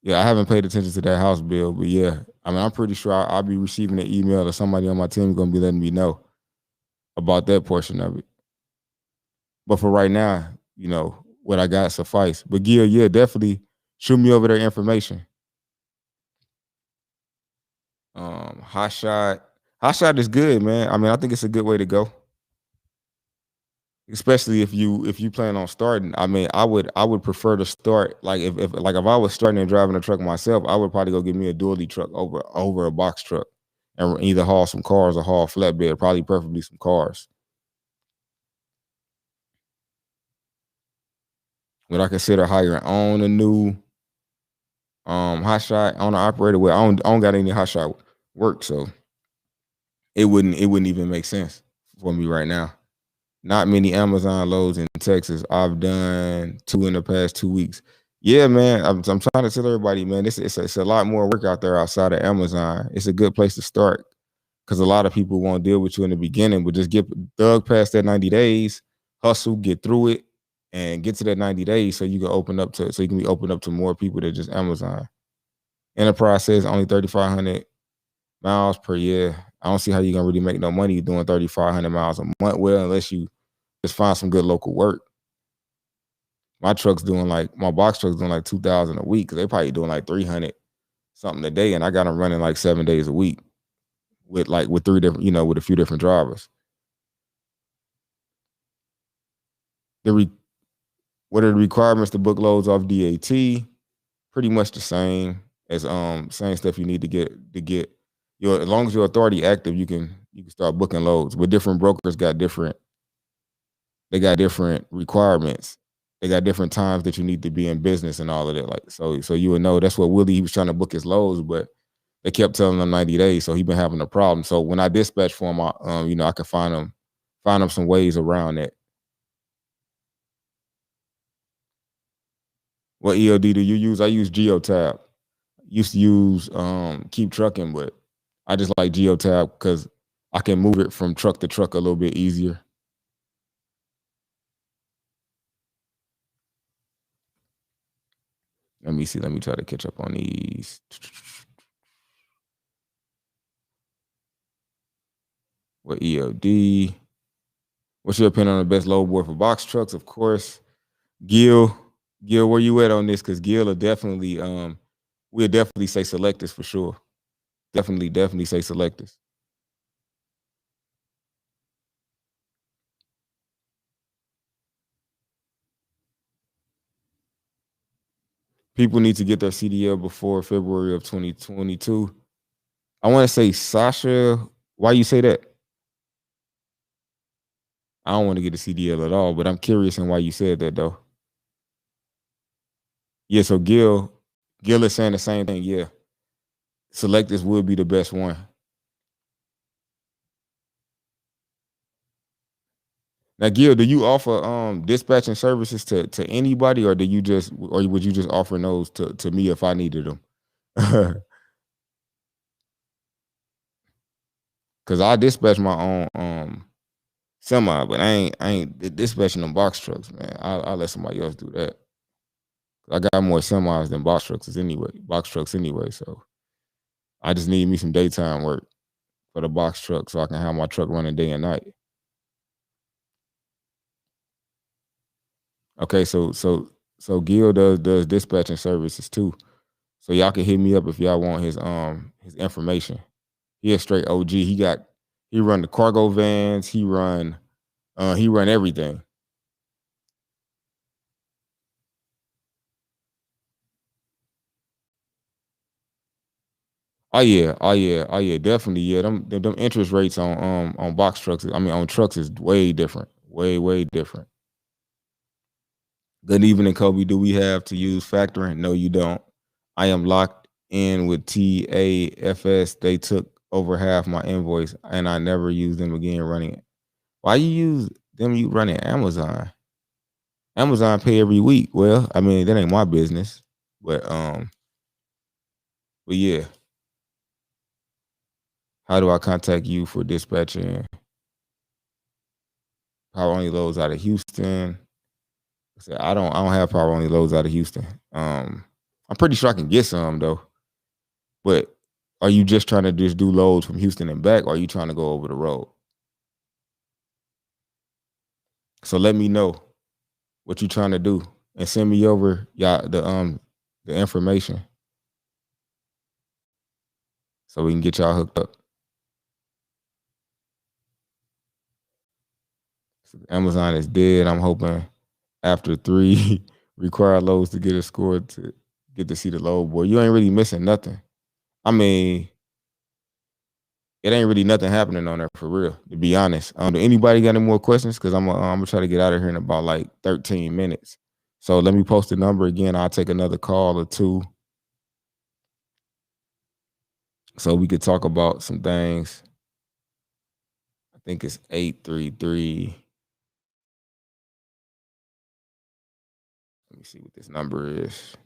Yeah, I haven't paid attention to that house bill, but yeah. I mean, I'm pretty sure I'll be receiving an email or somebody on my team gonna be letting me know about that portion of it. But for right now, what I got suffice. But Gil, yeah, definitely shoot me over their information. Hot shot. Hot shot is good, man. I mean, I think it's a good way to go. Especially if you plan on starting. I mean, I would prefer to start like if I was starting and driving a truck myself, I would probably go get me a dually truck over a box truck and either haul some cars or haul flatbed, probably preferably some cars. Would I consider hiring on a new hot shot on an operator? Well, I don't got any hot shot work, so it wouldn't even make sense for me right now. Not many Amazon loads in Texas. I've done 2 in the past 2 weeks. Yeah, man. I'm trying to tell everybody, man, it's a lot more work out there outside of Amazon. It's a good place to start because a lot of people won't deal with you in the beginning, but just get dug past that 90 days, hustle, get through it, and get to that 90 days so you can be opened up to more people than just Amazon. Enterprise says only 3,500 miles per year. I don't see how you're gonna really make no money doing 3,500 miles a month. Well, unless you just find some good local work. My box truck's doing like 2,000 a week because they probably doing like 300 something a day, and I got them running like 7 days a week with three different, with a few different drivers. What are the requirements to book loads off DAT? Pretty much the same stuff you need to get your, as long as your authority active, you can start booking loads. But different brokers got different requirements. They got different times that you need to be in business and all of that. Like so you would know that's what Willie, he was trying to book his loads, but they kept telling him 90 days, so he been having a problem. So when I dispatch for him, I could find him some ways around that. What ELD do you use? I use Geotab. Used to use Keep Trucking, but I just like Geotab because I can move it from truck to truck a little bit easier. Let me see. Let me try to catch up on these. What ELD? What's your opinion on the best load board for box trucks? Of course, Gil, where you at on this? Because Gil will definitely, we'll definitely say Selectus for sure. Definitely say Selectus. People need to get their CDL before February of 2022. I want to say Sasha. Why you say that? I don't want to get a CDL at all, but I'm curious in why you said that though. Yeah, so Gil is saying the same thing. Yeah, Selectus would be the best one. Now, Gil, do you offer dispatching services to anybody, or would you just offer those to me if I needed them? Cause I dispatch my own semi, but I ain't dispatching them box trucks, man. I'll let somebody else do that. I got more semis than box trucks anyway. So I just need me some daytime work for the box truck so I can have my truck running day and night. Okay, so Gil does dispatching services too. So y'all can hit me up if y'all want his information. He a straight OG. He run the cargo vans, he run everything. Oh yeah, definitely. Yeah, them interest rates on box trucks, on trucks is way different. Way different. Good evening, Coby. Do we have to use factoring? No, you don't. I am locked in with TAFS. They took over half my invoice and I never used them again running it. Why you use them you running Amazon? Amazon pay every week. Well, I mean, that ain't my business. But yeah. How do I contact you for dispatching power only loads out of Houston? I don't have power only loads out of Houston. I'm pretty sure I can get some though. But are you just trying to just do loads from Houston and back, or are you trying to go over the road? So let me know what you're trying to do and send me over the information so we can get y'all hooked up. So Amazon is dead. I'm hoping after 3 required loads to get a score to get to see the load. Boy, you ain't really missing nothing. I mean, it ain't really nothing happening on there for real, to be honest. Do anybody got any more questions? Because I'm gonna try to get out of here in about like 13 minutes. So let me post the number again. I'll take another call or two so we could talk about some things. I think it's 833. Let me see what this number is.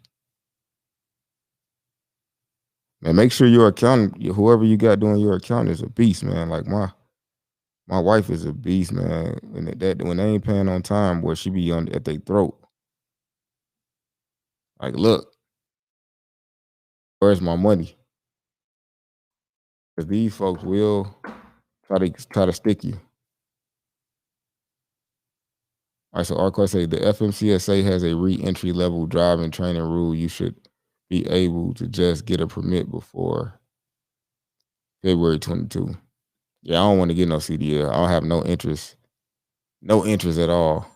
Man, make sure your accountant, whoever you got doing your account, is a beast, man. Like my wife is a beast, man. When they ain't paying on time, boy, she be at their throat. Like, look, where's my money? Because these folks will try to stick you. All right, so Arco say the FMCSA has a re-entry level driving training rule. You should be able to just get a permit before February 22. Yeah, I don't want to get no CDL. I don't have no interest at all.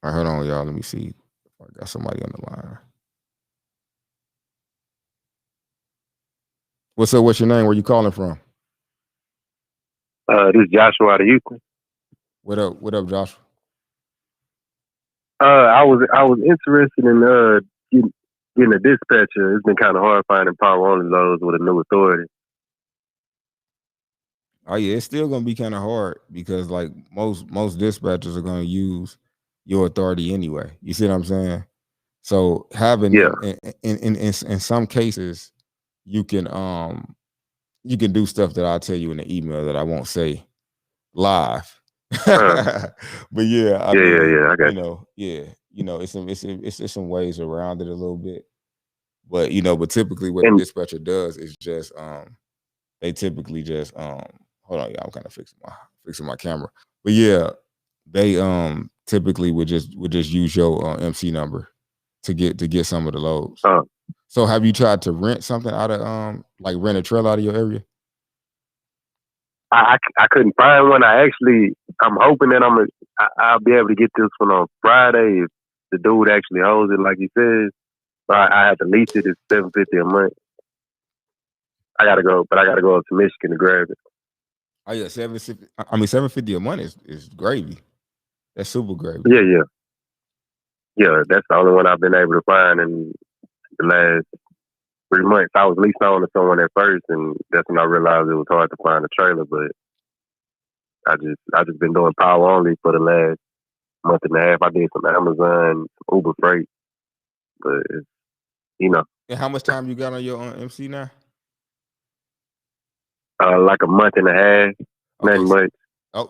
All right, hold on, y'all. Let me see if I got somebody on the line. What's up? What's your name? Where you calling from? This is Joshua out of Houston. What up, Joshua? I was interested in getting a dispatcher. It's been kind of hard finding power only loads with a new authority. Oh yeah, it's still gonna be kind of hard because like most dispatchers are gonna use your authority anyway. You see what I'm saying? So having in some cases you can do stuff that I'll tell you in the email that I won't say live. But yeah, I mean, I got it's some ways around it a little bit. But but typically what the dispatcher does is just they typically just hold on, y'all, I'm kind of fixing my camera. But yeah, they typically would just use your MC number to get some of the loads. So have you tried to rent something out of like rent a trailer out of your area? I couldn't find one. I'm hoping that I'll be able to get this one on Friday if the dude actually holds it like he says. But I have to lease it. It's $750 a month. I gotta go up to Michigan to grab it. Oh yeah, $750 a month is gravy. That's super gravy. Yeah. That's the only one I've been able to find in the last 3 months. I was leased on to someone at first, and that's when I realized it was hard to find a trailer. But I just been doing power only for the last month and a half. I did some Amazon, some Uber Freight, but it's, you know, And how much time you got on your MC now? like a month and a half, Okay, nothing much.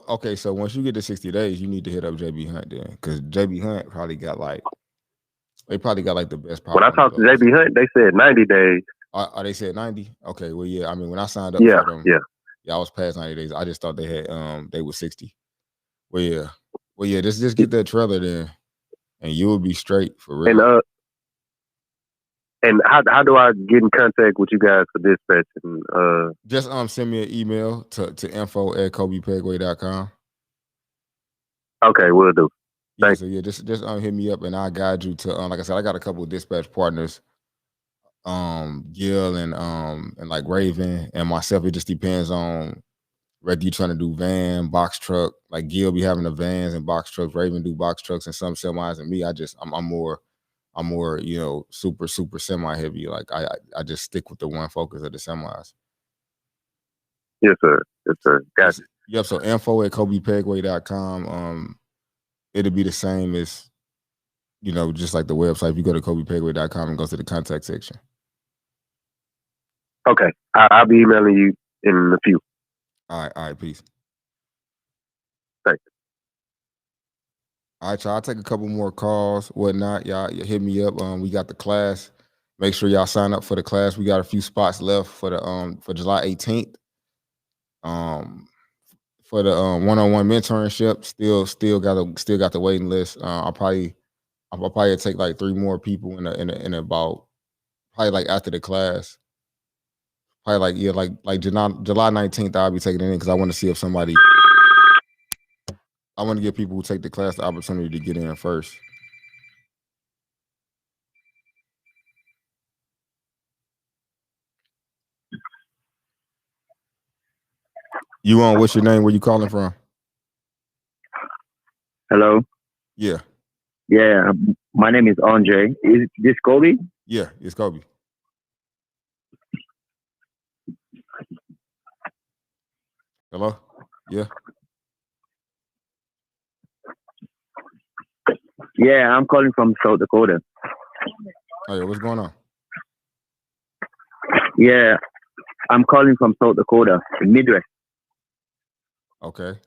okay. So once you get to 60 days, you need to hit up JB Hunt then, because JB Hunt probably got like the best power. When I talked to JB Hunt, they said 90 days. They said 90? Okay, well, yeah. I mean, when I signed up Yeah, for them, yeah. I was past 90 days. I just thought they had they were 60. Well, yeah. Just get that trailer then, and you will be straight for real. And how do I get in contact with you guys for dispatch? And just send me an email to info@CobyPegway.com. Okay, will do. Yeah, so yeah, just hit me up and I'll guide you to like I said, I got a couple of dispatch partners, Gil and like Raven and myself. It just depends on whether you're trying to do van, box truck. Like Gil be having the vans and box trucks, Raven do box trucks and some semis, and me, I'm more, super semi heavy. Like I just stick with the one focus of the semis. Yes, sir. Gotcha. Yep. So info@CobyPegway.com. It'll be the same as, just like the website. If you go to CobyPegway.com and go to the contact section. Okay. I'll be emailing you in a few. All right, peace. Thanks. All right, y'all. I'll take a couple more calls, whatnot. Y'all hit me up. We got the class. Make sure y'all sign up for the class. We got a few spots left for the for July 18th. For the one-on-one mentorship, still got the waiting list. I'll probably take like 3 more people in about probably like after the class. Probably like July 19th. I'll be taking it in because I want to see if somebody. I want to give people who take the class the opportunity to get in first. You on? What's your name? Where you calling from? Hello. Yeah. Yeah. My name is Andre. Is this Coby? Yeah, it's Coby. Hello? Yeah. Yeah, I'm calling from South Dakota. Hey, what's going on? Yeah, I'm calling from South Dakota, the Midwest. Okay.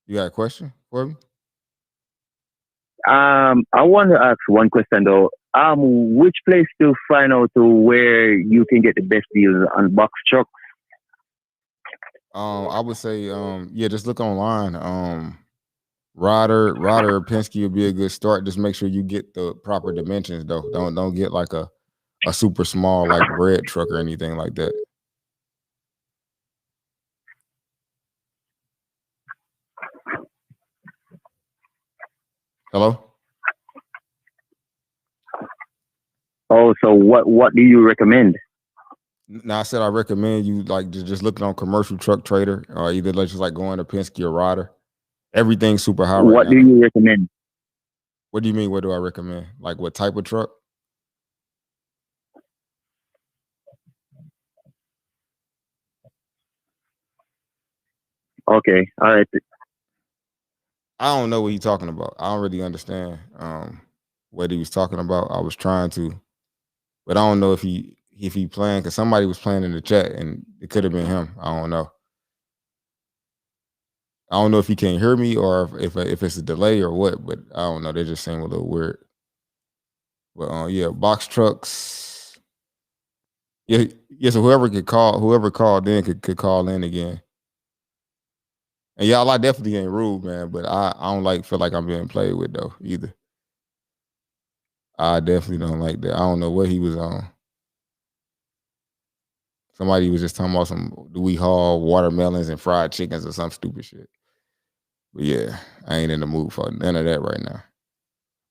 You got a question for me? I want to ask one question though. Which place to find out to where you can get the best deals on box trucks? I would say, just look online. Ryder or Penske would be a good start. Just make sure you get the proper dimensions though. Don't get like a super small like bread truck or anything like that. Hello? Oh, so what do you recommend? Now I said I recommend you like just looking on Commercial Truck Trader or either just like going to Penske or Ryder. Everything's super high right now. What do you recommend? What do you mean? What do I recommend? Like what type of truck? Okay, all right. I don't know what he's talking about. I don't really understand what he was talking about. I was trying to, but I don't know if he playing because somebody was playing in the chat and it could have been him. I don't know. I don't know if he can't hear me or if it's a delay or what, but I don't know. They just seem a little weird. But yeah, box trucks. Yeah. So whoever called in could call in again. And y'all, I definitely ain't rude, man, but I don't feel like I'm being played with though either. I definitely don't like that. I don't know what he was on. Somebody was just talking about do we haul watermelons and fried chickens or some stupid shit. But yeah, I ain't in the mood for none of that right now.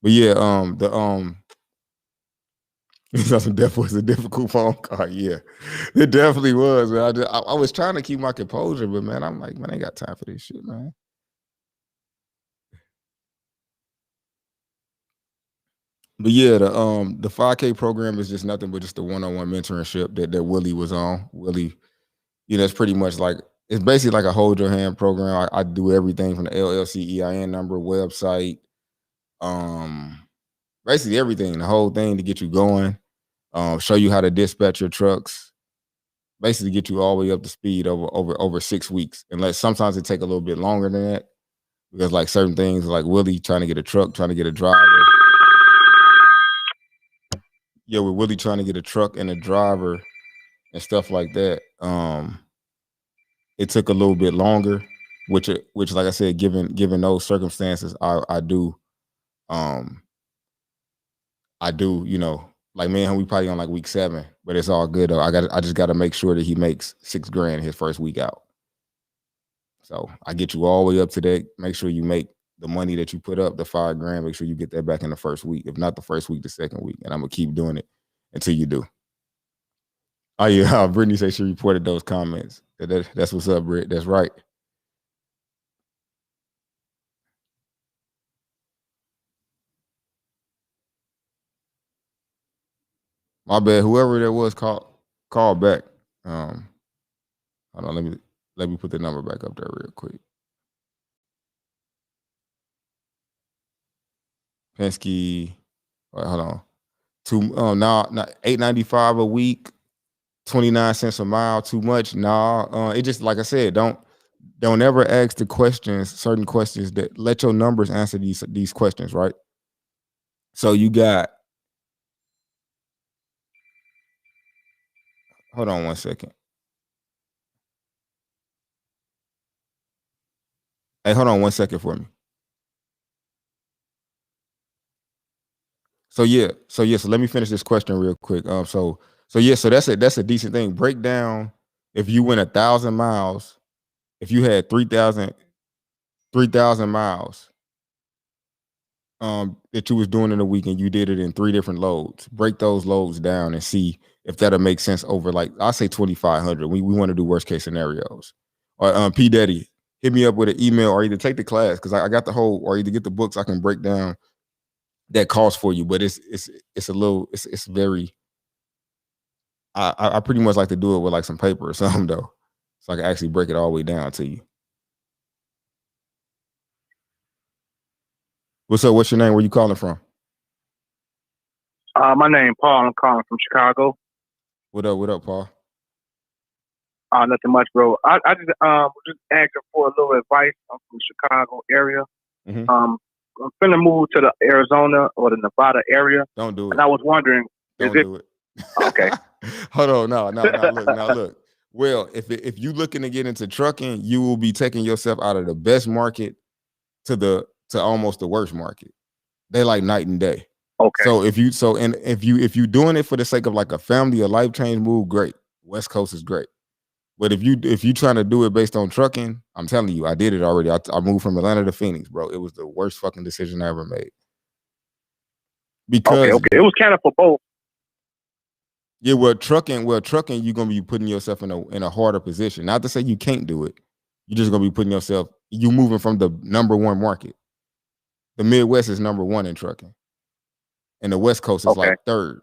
But yeah, that was a difficult phone call. Yeah, it definitely was. Man. I was trying to keep my composure, but man, I'm like, man, I ain't got time for this shit, man. But yeah, the 5K program is just nothing but just the one-on-one mentorship that Willie was on. Willie, it's pretty much like it's basically like a hold your hand program. I do everything from the LLC EIN number, website, basically everything, the whole thing to get you going. Show you how to dispatch your trucks. Basically, get you all the way up to speed over 6 weeks. Unless sometimes it take a little bit longer than that because like certain things like Willie trying to get a truck, trying to get a driver. Yeah, with Willie trying to get a truck and a driver and stuff like that. It took a little bit longer, which like I said, given those circumstances, I do, like man, we probably on like week 7, but it's all good though. I just got to make sure that he makes $6,000 his first week out. So I get you all the way up to that. Make sure you make the money that you put up, the $5,000. Make sure you get that back in the first week. If not the first week, the second week, and I'm gonna keep doing it until you do. Oh yeah, Brittany said she reported those comments. That's what's up, Britt. That's right. My bad. Whoever that was, call back. Hold on. Let me put the number back up there real quick. Penske. All right, hold on. Now $8.95 a week, 29 cents a mile. Too much? Nah. It just like I said. Don't ever ask certain questions that let your numbers answer these questions, right? So you got. Hold on 1 second. Hey, hold on 1 second for me. So let me finish this question real quick. So that's a decent thing. Break down if you went 1,000 miles, if you had 3,000 miles that you was doing in a week and you did it in 3 different loads. Break those loads down and see if that'll make sense over like I say 2,500. We want to do worst case scenarios. Or P Daddy, hit me up with an email or either take the class because I got the whole or either get the books I can break down that cost for you, but it's a little it's very I pretty much like to do it with like some paper or something though, so I can actually break it all the way down to you. What's up? What's your name? Where you calling from? My name Paul. I'm calling from Chicago. What up, Paul? Nothing much, bro. I just just asking for a little advice. I'm from the Chicago area. Mm-hmm. I'm finna move to the Arizona or the Nevada area. Don't do it. And I was wondering, do it. Okay. Hold on, no, look. Well, if you looking to get into trucking, you will be taking yourself out of the best market to almost the worst market. They like night and day. Okay. So if you doing it for the sake of like a family or life change move, great. West Coast is great. But if you trying to do it based on trucking, I'm telling you, I did it already. I moved from Atlanta to Phoenix, bro. It was the worst fucking decision I ever made. Because okay. It was kind of for both. Yeah, well, trucking, you're gonna be putting yourself in a harder position. Not to say you can't do it. You're just gonna be putting yourself. You moving from the number one market. The Midwest is number 1 in trucking, and the West Coast is like 3rd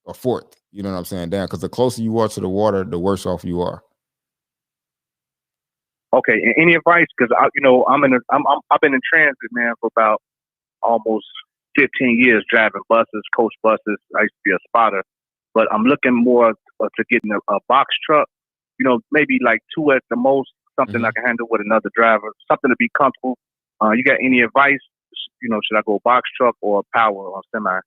or 4th. You know what I'm saying? Down because the closer you are to the water, the worse off you are. Okay. And any advice? Because I've been in transit, man, for about almost 15 years, driving buses, coach buses. I used to be a spotter. But I'm looking more to getting a box truck, maybe like 2 at the most, something I can handle with another driver, something to be comfortable. You got any advice? Should I go box truck or power or semi?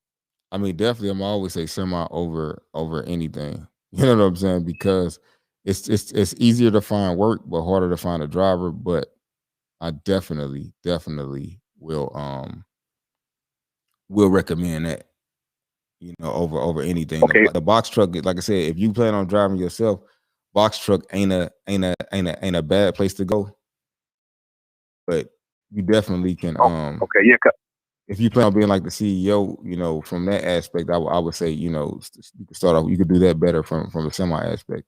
I mean, definitely, I'm always say semi over anything. You know what I'm saying? Because it's easier to find work, but harder to find a driver. But I definitely will recommend that. Over anything. Okay. The box truck, like I said, if you plan on driving yourself, box truck ain't a bad place to go. But you definitely can. Okay, yeah. If you plan on being like the CEO, from that aspect, I would say, you could start off. You could do that better from a semi aspect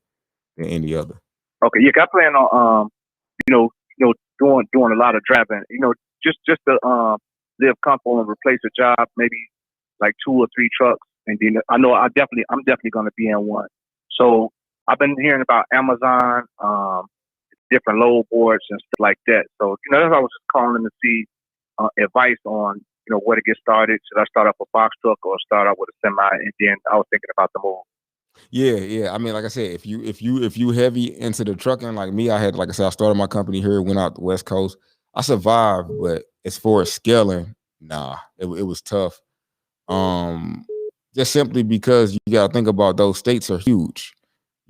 than any other. Okay, yeah. I plan on doing a lot of driving. Just to live comfortable and replace a job, maybe like 2 or 3 trucks, and then I know I'm definitely going to be in one. So I've been hearing about Amazon, different load boards and stuff like that. So that's why I was just calling to see advice on where to get started. Should I start off a box truck or start out with a semi? And then I was thinking about the move. Yeah. I mean, like I said, if you heavy into the trucking like me, I started my company here, went out the West Coast. I survived, but as far as scaling, nah, it was tough. Just simply because you got to think about those states are huge,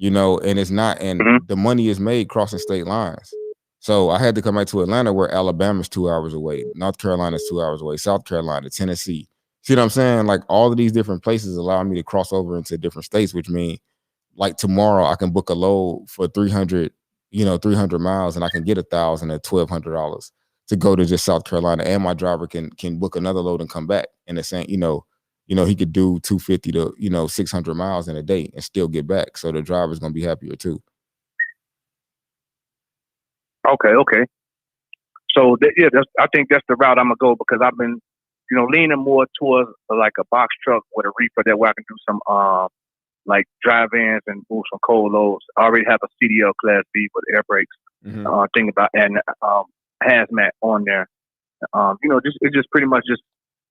and it's not, and the money is made crossing state lines. So I had to come back to Atlanta, where Alabama's 2 hours away, North Carolina's 2 hours away, South Carolina, Tennessee. See what I'm saying? Like all of these different places allow me to cross over into different states, which means like tomorrow I can book a load for 300 miles, and I can get $1,000 at $1,200 to go to just South Carolina, and my driver can book another load and come back. And the same, he could do 250 to 600 miles in a day and still get back. So the driver's gonna be happier too. Okay. So I think that's the route I'm gonna go, because I've been leaning more towards like a box truck with a reefer, that way I can do some like drive-ins and move some cold loads. I already have a CDL Class B with air brakes. Thinking about adding hazmat on there. It's just pretty much just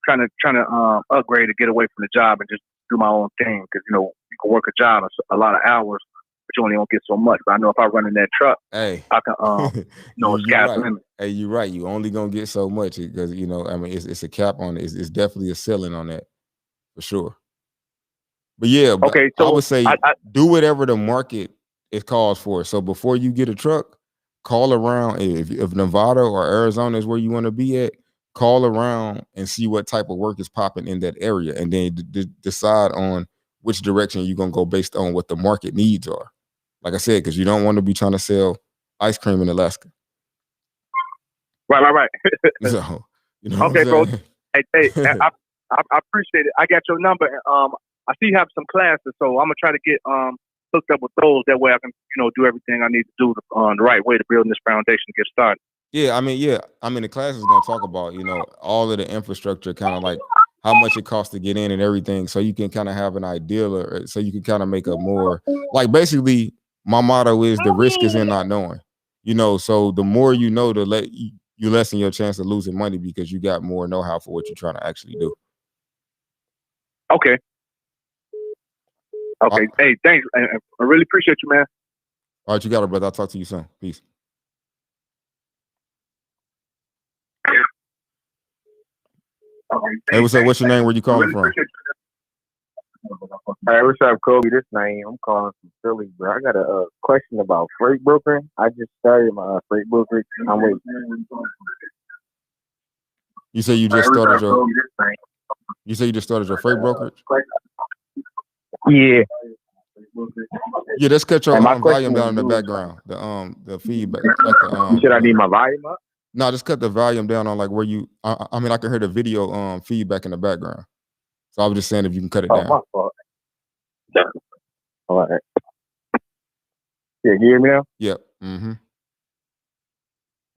trying to upgrade to get away from the job and just do my own thing, because you can work a job a lot of hours, but you only don't get so much. But I know if I run in that truck, hey, I can sky's the limit. Hey, you're right. You only gonna get so much, because I mean it's a cap on it. It's definitely a ceiling on that for sure. But yeah, okay. So I would say do whatever the market it calls for. So before you get a truck, call around. If Nevada or Arizona is where you want to be at, call around and see what type of work is popping in that area, and then decide on which direction you're gonna go based on what the market needs are. Like I said, because you don't want to be trying to sell ice cream in Alaska. Right. So okay, bro. Hey, I appreciate it. I got your number. I see you have some classes, so I'm gonna try to get hooked up with those. That way I can, do everything I need to do the right way to build this foundation to get started. Yeah, I mean the class is gonna talk about, all of the infrastructure, kind of like how much it costs to get in and everything, so you can kind of have an idea, or so you can kind of make a more, like, basically my motto is the risk is in not knowing. So the more you know, you lessen your chance of losing money, because you got more know-how for what you're trying to actually do. Okay. Hey, thanks. I really appreciate you, man. All right, you got it, brother. I'll talk to you soon. Peace. Hey, what's up? What's your name? Where you calling from? Hey, what's up, Coby? This name, I'm calling from Philly, bro. I got a question about freight brokering. I just started my freight brokerage. I'm waiting. You say you just started your. You say you just started your freight brokerage? Yeah. Yeah, let's cut your volume down in the background. The feedback. Like you said I need my volume up? No, just cut the volume down on like where you. I mean, I can hear the video feedback in the background. So I was just saying if you can cut it down. My fault. All right. Yeah, you hear me now? Yep. Mm-hmm.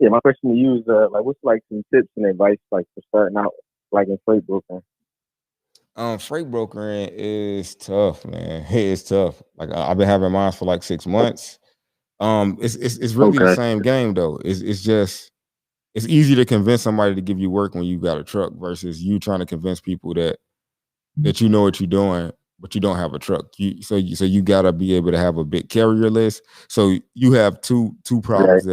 Yeah, my question to you is what's like some tips and advice like for starting out like in freight brokering? Freight brokering is tough, man. It's tough. Like I've been having mine for like 6 months. It's really the same game though. It's just it's easy to convince somebody to give you work when you got a truck versus you trying to convince people that you know what you're doing, but you don't have a truck. So you gotta be able to have a big carrier list. So you have two problems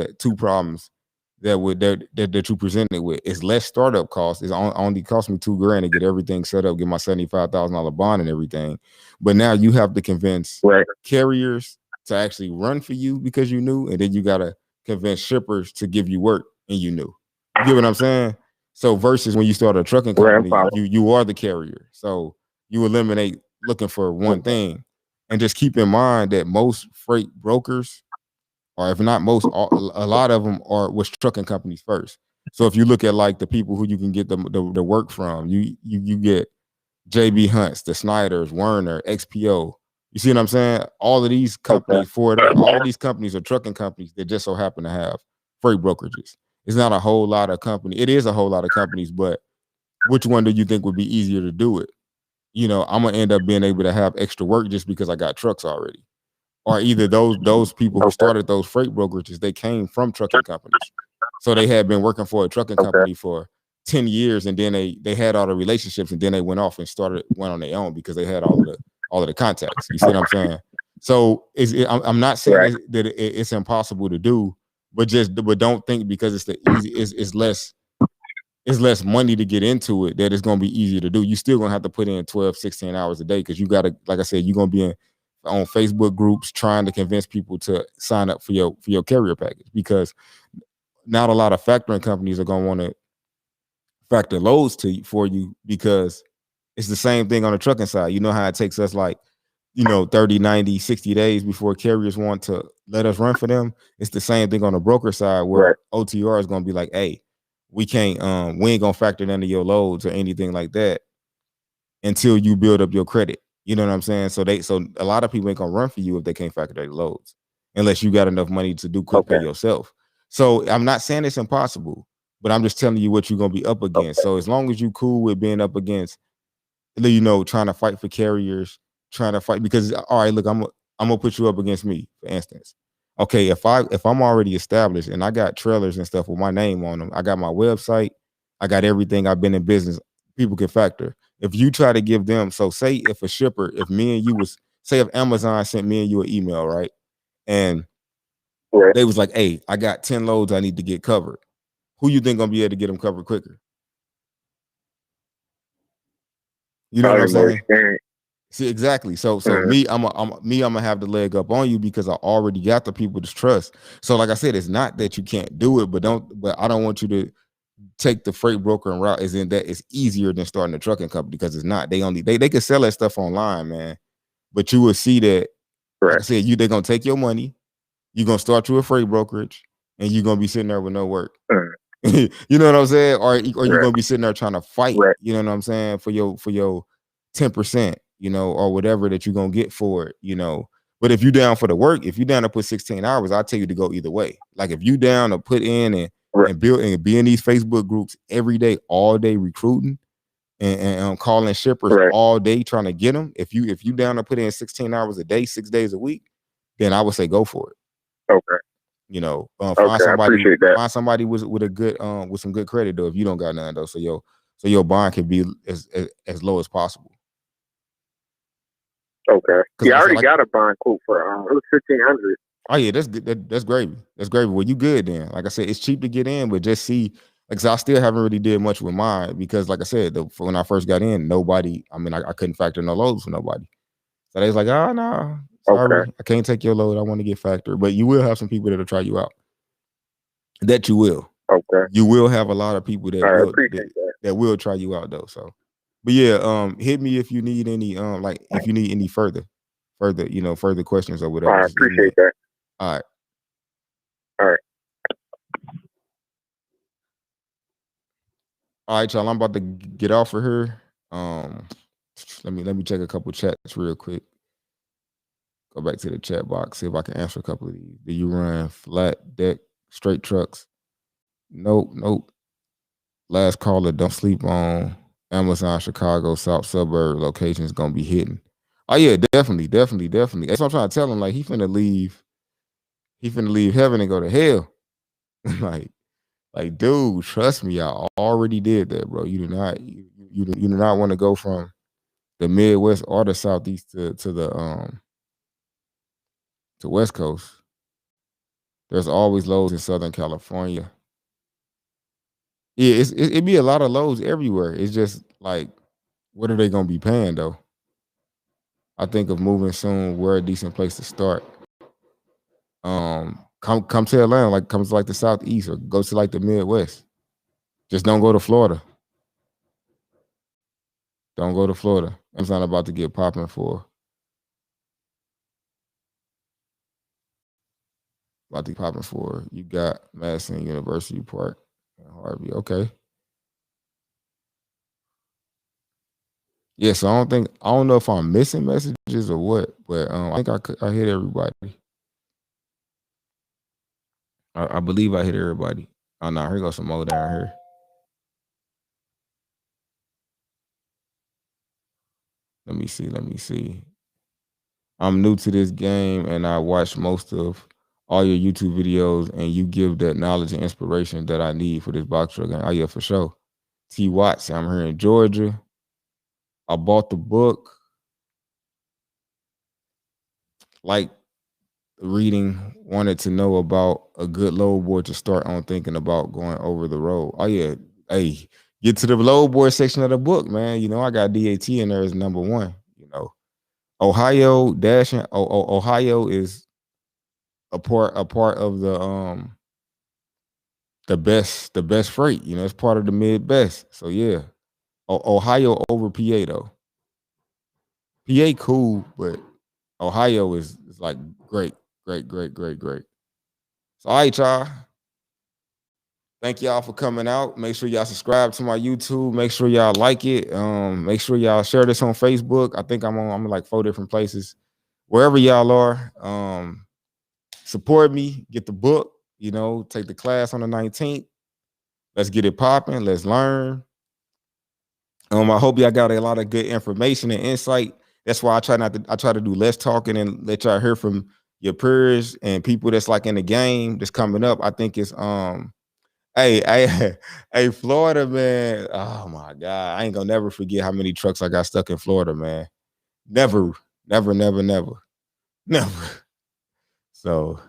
that you presented with. It's less startup costs. It's only cost me $2,000 to get everything set up, get my $75,000 bond and everything. But now you have to convince carriers to actually run for you because you knew, and then you gotta convince shippers to give you work and you knew. You get what I'm saying? So versus when you start a trucking company, you are the carrier. So you eliminate looking for one thing, and just keep in mind that most freight brokers, or if not most, a lot of them was trucking companies first. So if you look at like the people who you can get the work from, you get JB Hunts, the Snyders, Werner, XPO. You see what I'm saying? All of these companies, all of these companies are trucking companies that just so happen to have freight brokerages. It's not a whole lot of companies. It is a whole lot of companies, but which one do you think would be easier to do it? I'm gonna end up being able to have extra work just because I got trucks already. Or either those people who started those freight brokerages, they came from trucking companies. So they had been working for a trucking company for 10 years, and then they had all the relationships, and then they went off and went on their own because they had all of the contacts. You see what I'm saying? So I'm not saying that it's impossible to do, but don't think because it's the easy, it's less money to get into it that it's going to be easier to do. You still going to have to put in 12, 16 hours a day because you got to, like I said, you're going to be on Facebook groups trying to convince people to sign up for your carrier package, because not a lot of factoring companies are going to want to factor loads for you, because it's the same thing on the trucking side. You know how it takes us like 30, 90, 60 days before carriers want to let us run for them. It's the same thing on the broker side, where OTR is going to be like, hey, we can't we ain't gonna factor none of your loads or anything like that until you build up your credit. You know what I'm saying? So a lot of people ain't gonna run for you if they can't factor their loads, unless you got enough money to do quick pay yourself. So I'm not saying it's impossible, but I'm just telling you what you're gonna be up against. So as long as you cool with being up against, trying to fight for carriers, trying to fight, because all right, look, I'm gonna put you up against me, for instance. Okay, if I'm already established and I got trailers and stuff with my name on them, I got my website, I got everything, I've been in business, people can factor. If you try to give them, so say if a shipper, if me and you say if Amazon sent me and you an email, right? And they was like, hey, I got 10 loads I need to get covered. Who you think gonna be able to get them covered quicker? You know what I'm saying? See, exactly. So me, I'm gonna have the leg up on you because I already got the people to trust. So like I said, it's not that you can't do it, but I don't want you to take the freight broker and route as in that it's easier than starting a trucking company, because it's not. They can sell that stuff online, man. But you will see that, like I said, they're gonna take your money, you're gonna start you a freight brokerage, and you're gonna be sitting there with no work. You know what I'm saying? Or you're gonna be sitting there trying to fight, you know what I'm saying, for your 10%, or whatever that you're gonna get for it, But if you down for the work, if you down to put 16 hours, I'll tell you to go either way. Like if you down to put in and build and be in these Facebook groups every day, all day recruiting and calling shippers all day trying to get them. If you down to put in 16 hours a day, 6 days a week, then I would say go for it. Okay. Find somebody. I appreciate that. Find somebody with a good with some good credit though. If you don't got none though, so your bond can be as low as possible. Okay. Yeah, I already got a bond quote for it was $1,500. Oh yeah, that's good. That's gravy. That's gravy. Well, you good then. Like I said, it's cheap to get in, but just see. Like, so I still haven't really did much with mine because, like I said, when I first got in, nobody. I mean, I couldn't factor no loads for nobody. So they was like, "Oh no, sorry, I can't take your load. I want to get factored." But you will have some people that'll try you out. That you will. Okay. You will have a lot of people that will try you out though. So, but yeah, hit me if you need any if you need any further questions or whatever. I appreciate that. All right. All right, y'all. I'm about to get off of here. Let me check a couple chats real quick. Go back to the chat box, see if I can answer a couple of these. Do you run flat deck straight trucks? Nope. Last caller, don't sleep on Amazon Chicago South suburb locations gonna be hitting. Oh yeah, definitely. That's what I'm trying to tell him. Like he finna leave heaven and go to hell. like dude, trust me, I already did that, bro. You do not want to go from the Midwest or the Southeast to the West Coast. There's always loads in Southern California. Yeah, it'd be a lot of loads everywhere. It's just like, what are they gonna be paying though? I think of moving soon. We're a decent place to start. Come to Atlanta, like come to like the Southeast, or go to like the Midwest. Just don't go to Florida. Don't go to Florida. It's not about to get popping for. You got Madison University Park and Harvey. Okay. Yeah, so I don't know if I'm missing messages or what, but I think I hit everybody. I believe I hit everybody. Oh no, here goes some more down here. Let me see. I'm new to this game and I watch most of all your YouTube videos and you give that knowledge and inspiration that I need for this box truck game. Oh yeah, for sure. T. Watts, I'm here in Georgia. I bought the book. Like reading, wanted to know about a good load board to start on thinking about going over the road. Oh yeah, hey, get to the load board section of the book, man. You know, I got DAT in there as number one. You know, Ohio dashing. Ohio is a part of the best freight. You know, it's part of the mid best. So yeah, Ohio over PA though. PA cool, but Ohio is like great. So all right, y'all. Thank y'all for coming out. Make sure y'all subscribe to my YouTube. Make sure y'all like it. Make sure y'all share this on Facebook. I think I'm in like 4 different places. Wherever y'all are, support me, get the book, you know, take the class on the 19th. Let's get it popping. Let's learn. I hope y'all got a lot of good information and insight. That's why I try to do less talking and let y'all hear from your peers and people that's like in the game that's coming up. I think it's hey, Florida, man. Oh my God. I ain't gonna never forget how many trucks I got stuck in Florida, man. Never. So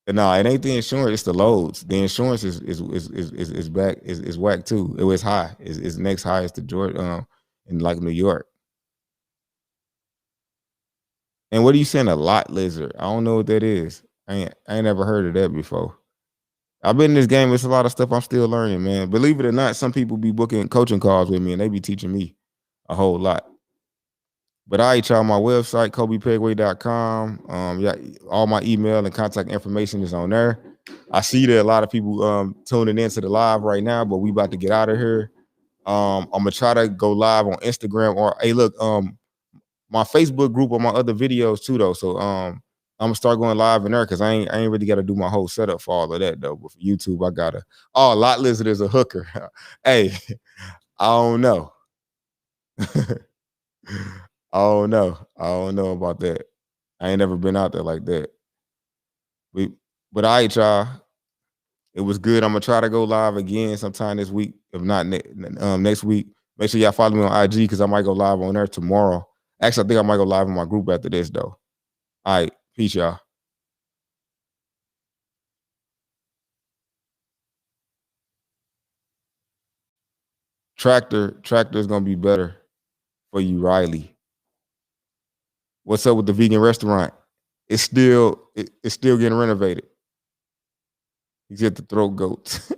no, it ain't the insurance, it's the loads. The insurance is back, is whack too. It was high. It's next highest to Georgia, in like New York. And what are you saying, a lot lizard? I don't know what that is. I ain't never heard of that before. I've been in this game. It's a lot of stuff I'm still learning, man. Believe it or not, some people be booking coaching calls with me and they be teaching me a whole lot. But all right, y'all, my website, CobyPegway.com. Yeah, all my email and contact information is on there. I see that a lot of people tuning into the live right now, but we about to get out of here. I'm gonna try to go live on Instagram or hey, look, my Facebook group on my other videos too, though. So I'm gonna start going live in there because I ain't really got to do my whole setup for all of that though. But for YouTube, I gotta. Oh, Lot Lizard is a hooker. Hey, I don't know. I don't know about that. I ain't never been out there like that. But all right, y'all. It was good. I'm gonna try to go live again sometime this week, if not next week. Make sure y'all follow me on IG because I might go live on there tomorrow. Actually, I think I might go live in my group after this though. All right, peace, y'all. Tractor is gonna be better for you, Riley. What's up with the vegan restaurant? It's still getting renovated. He's at the throat goats.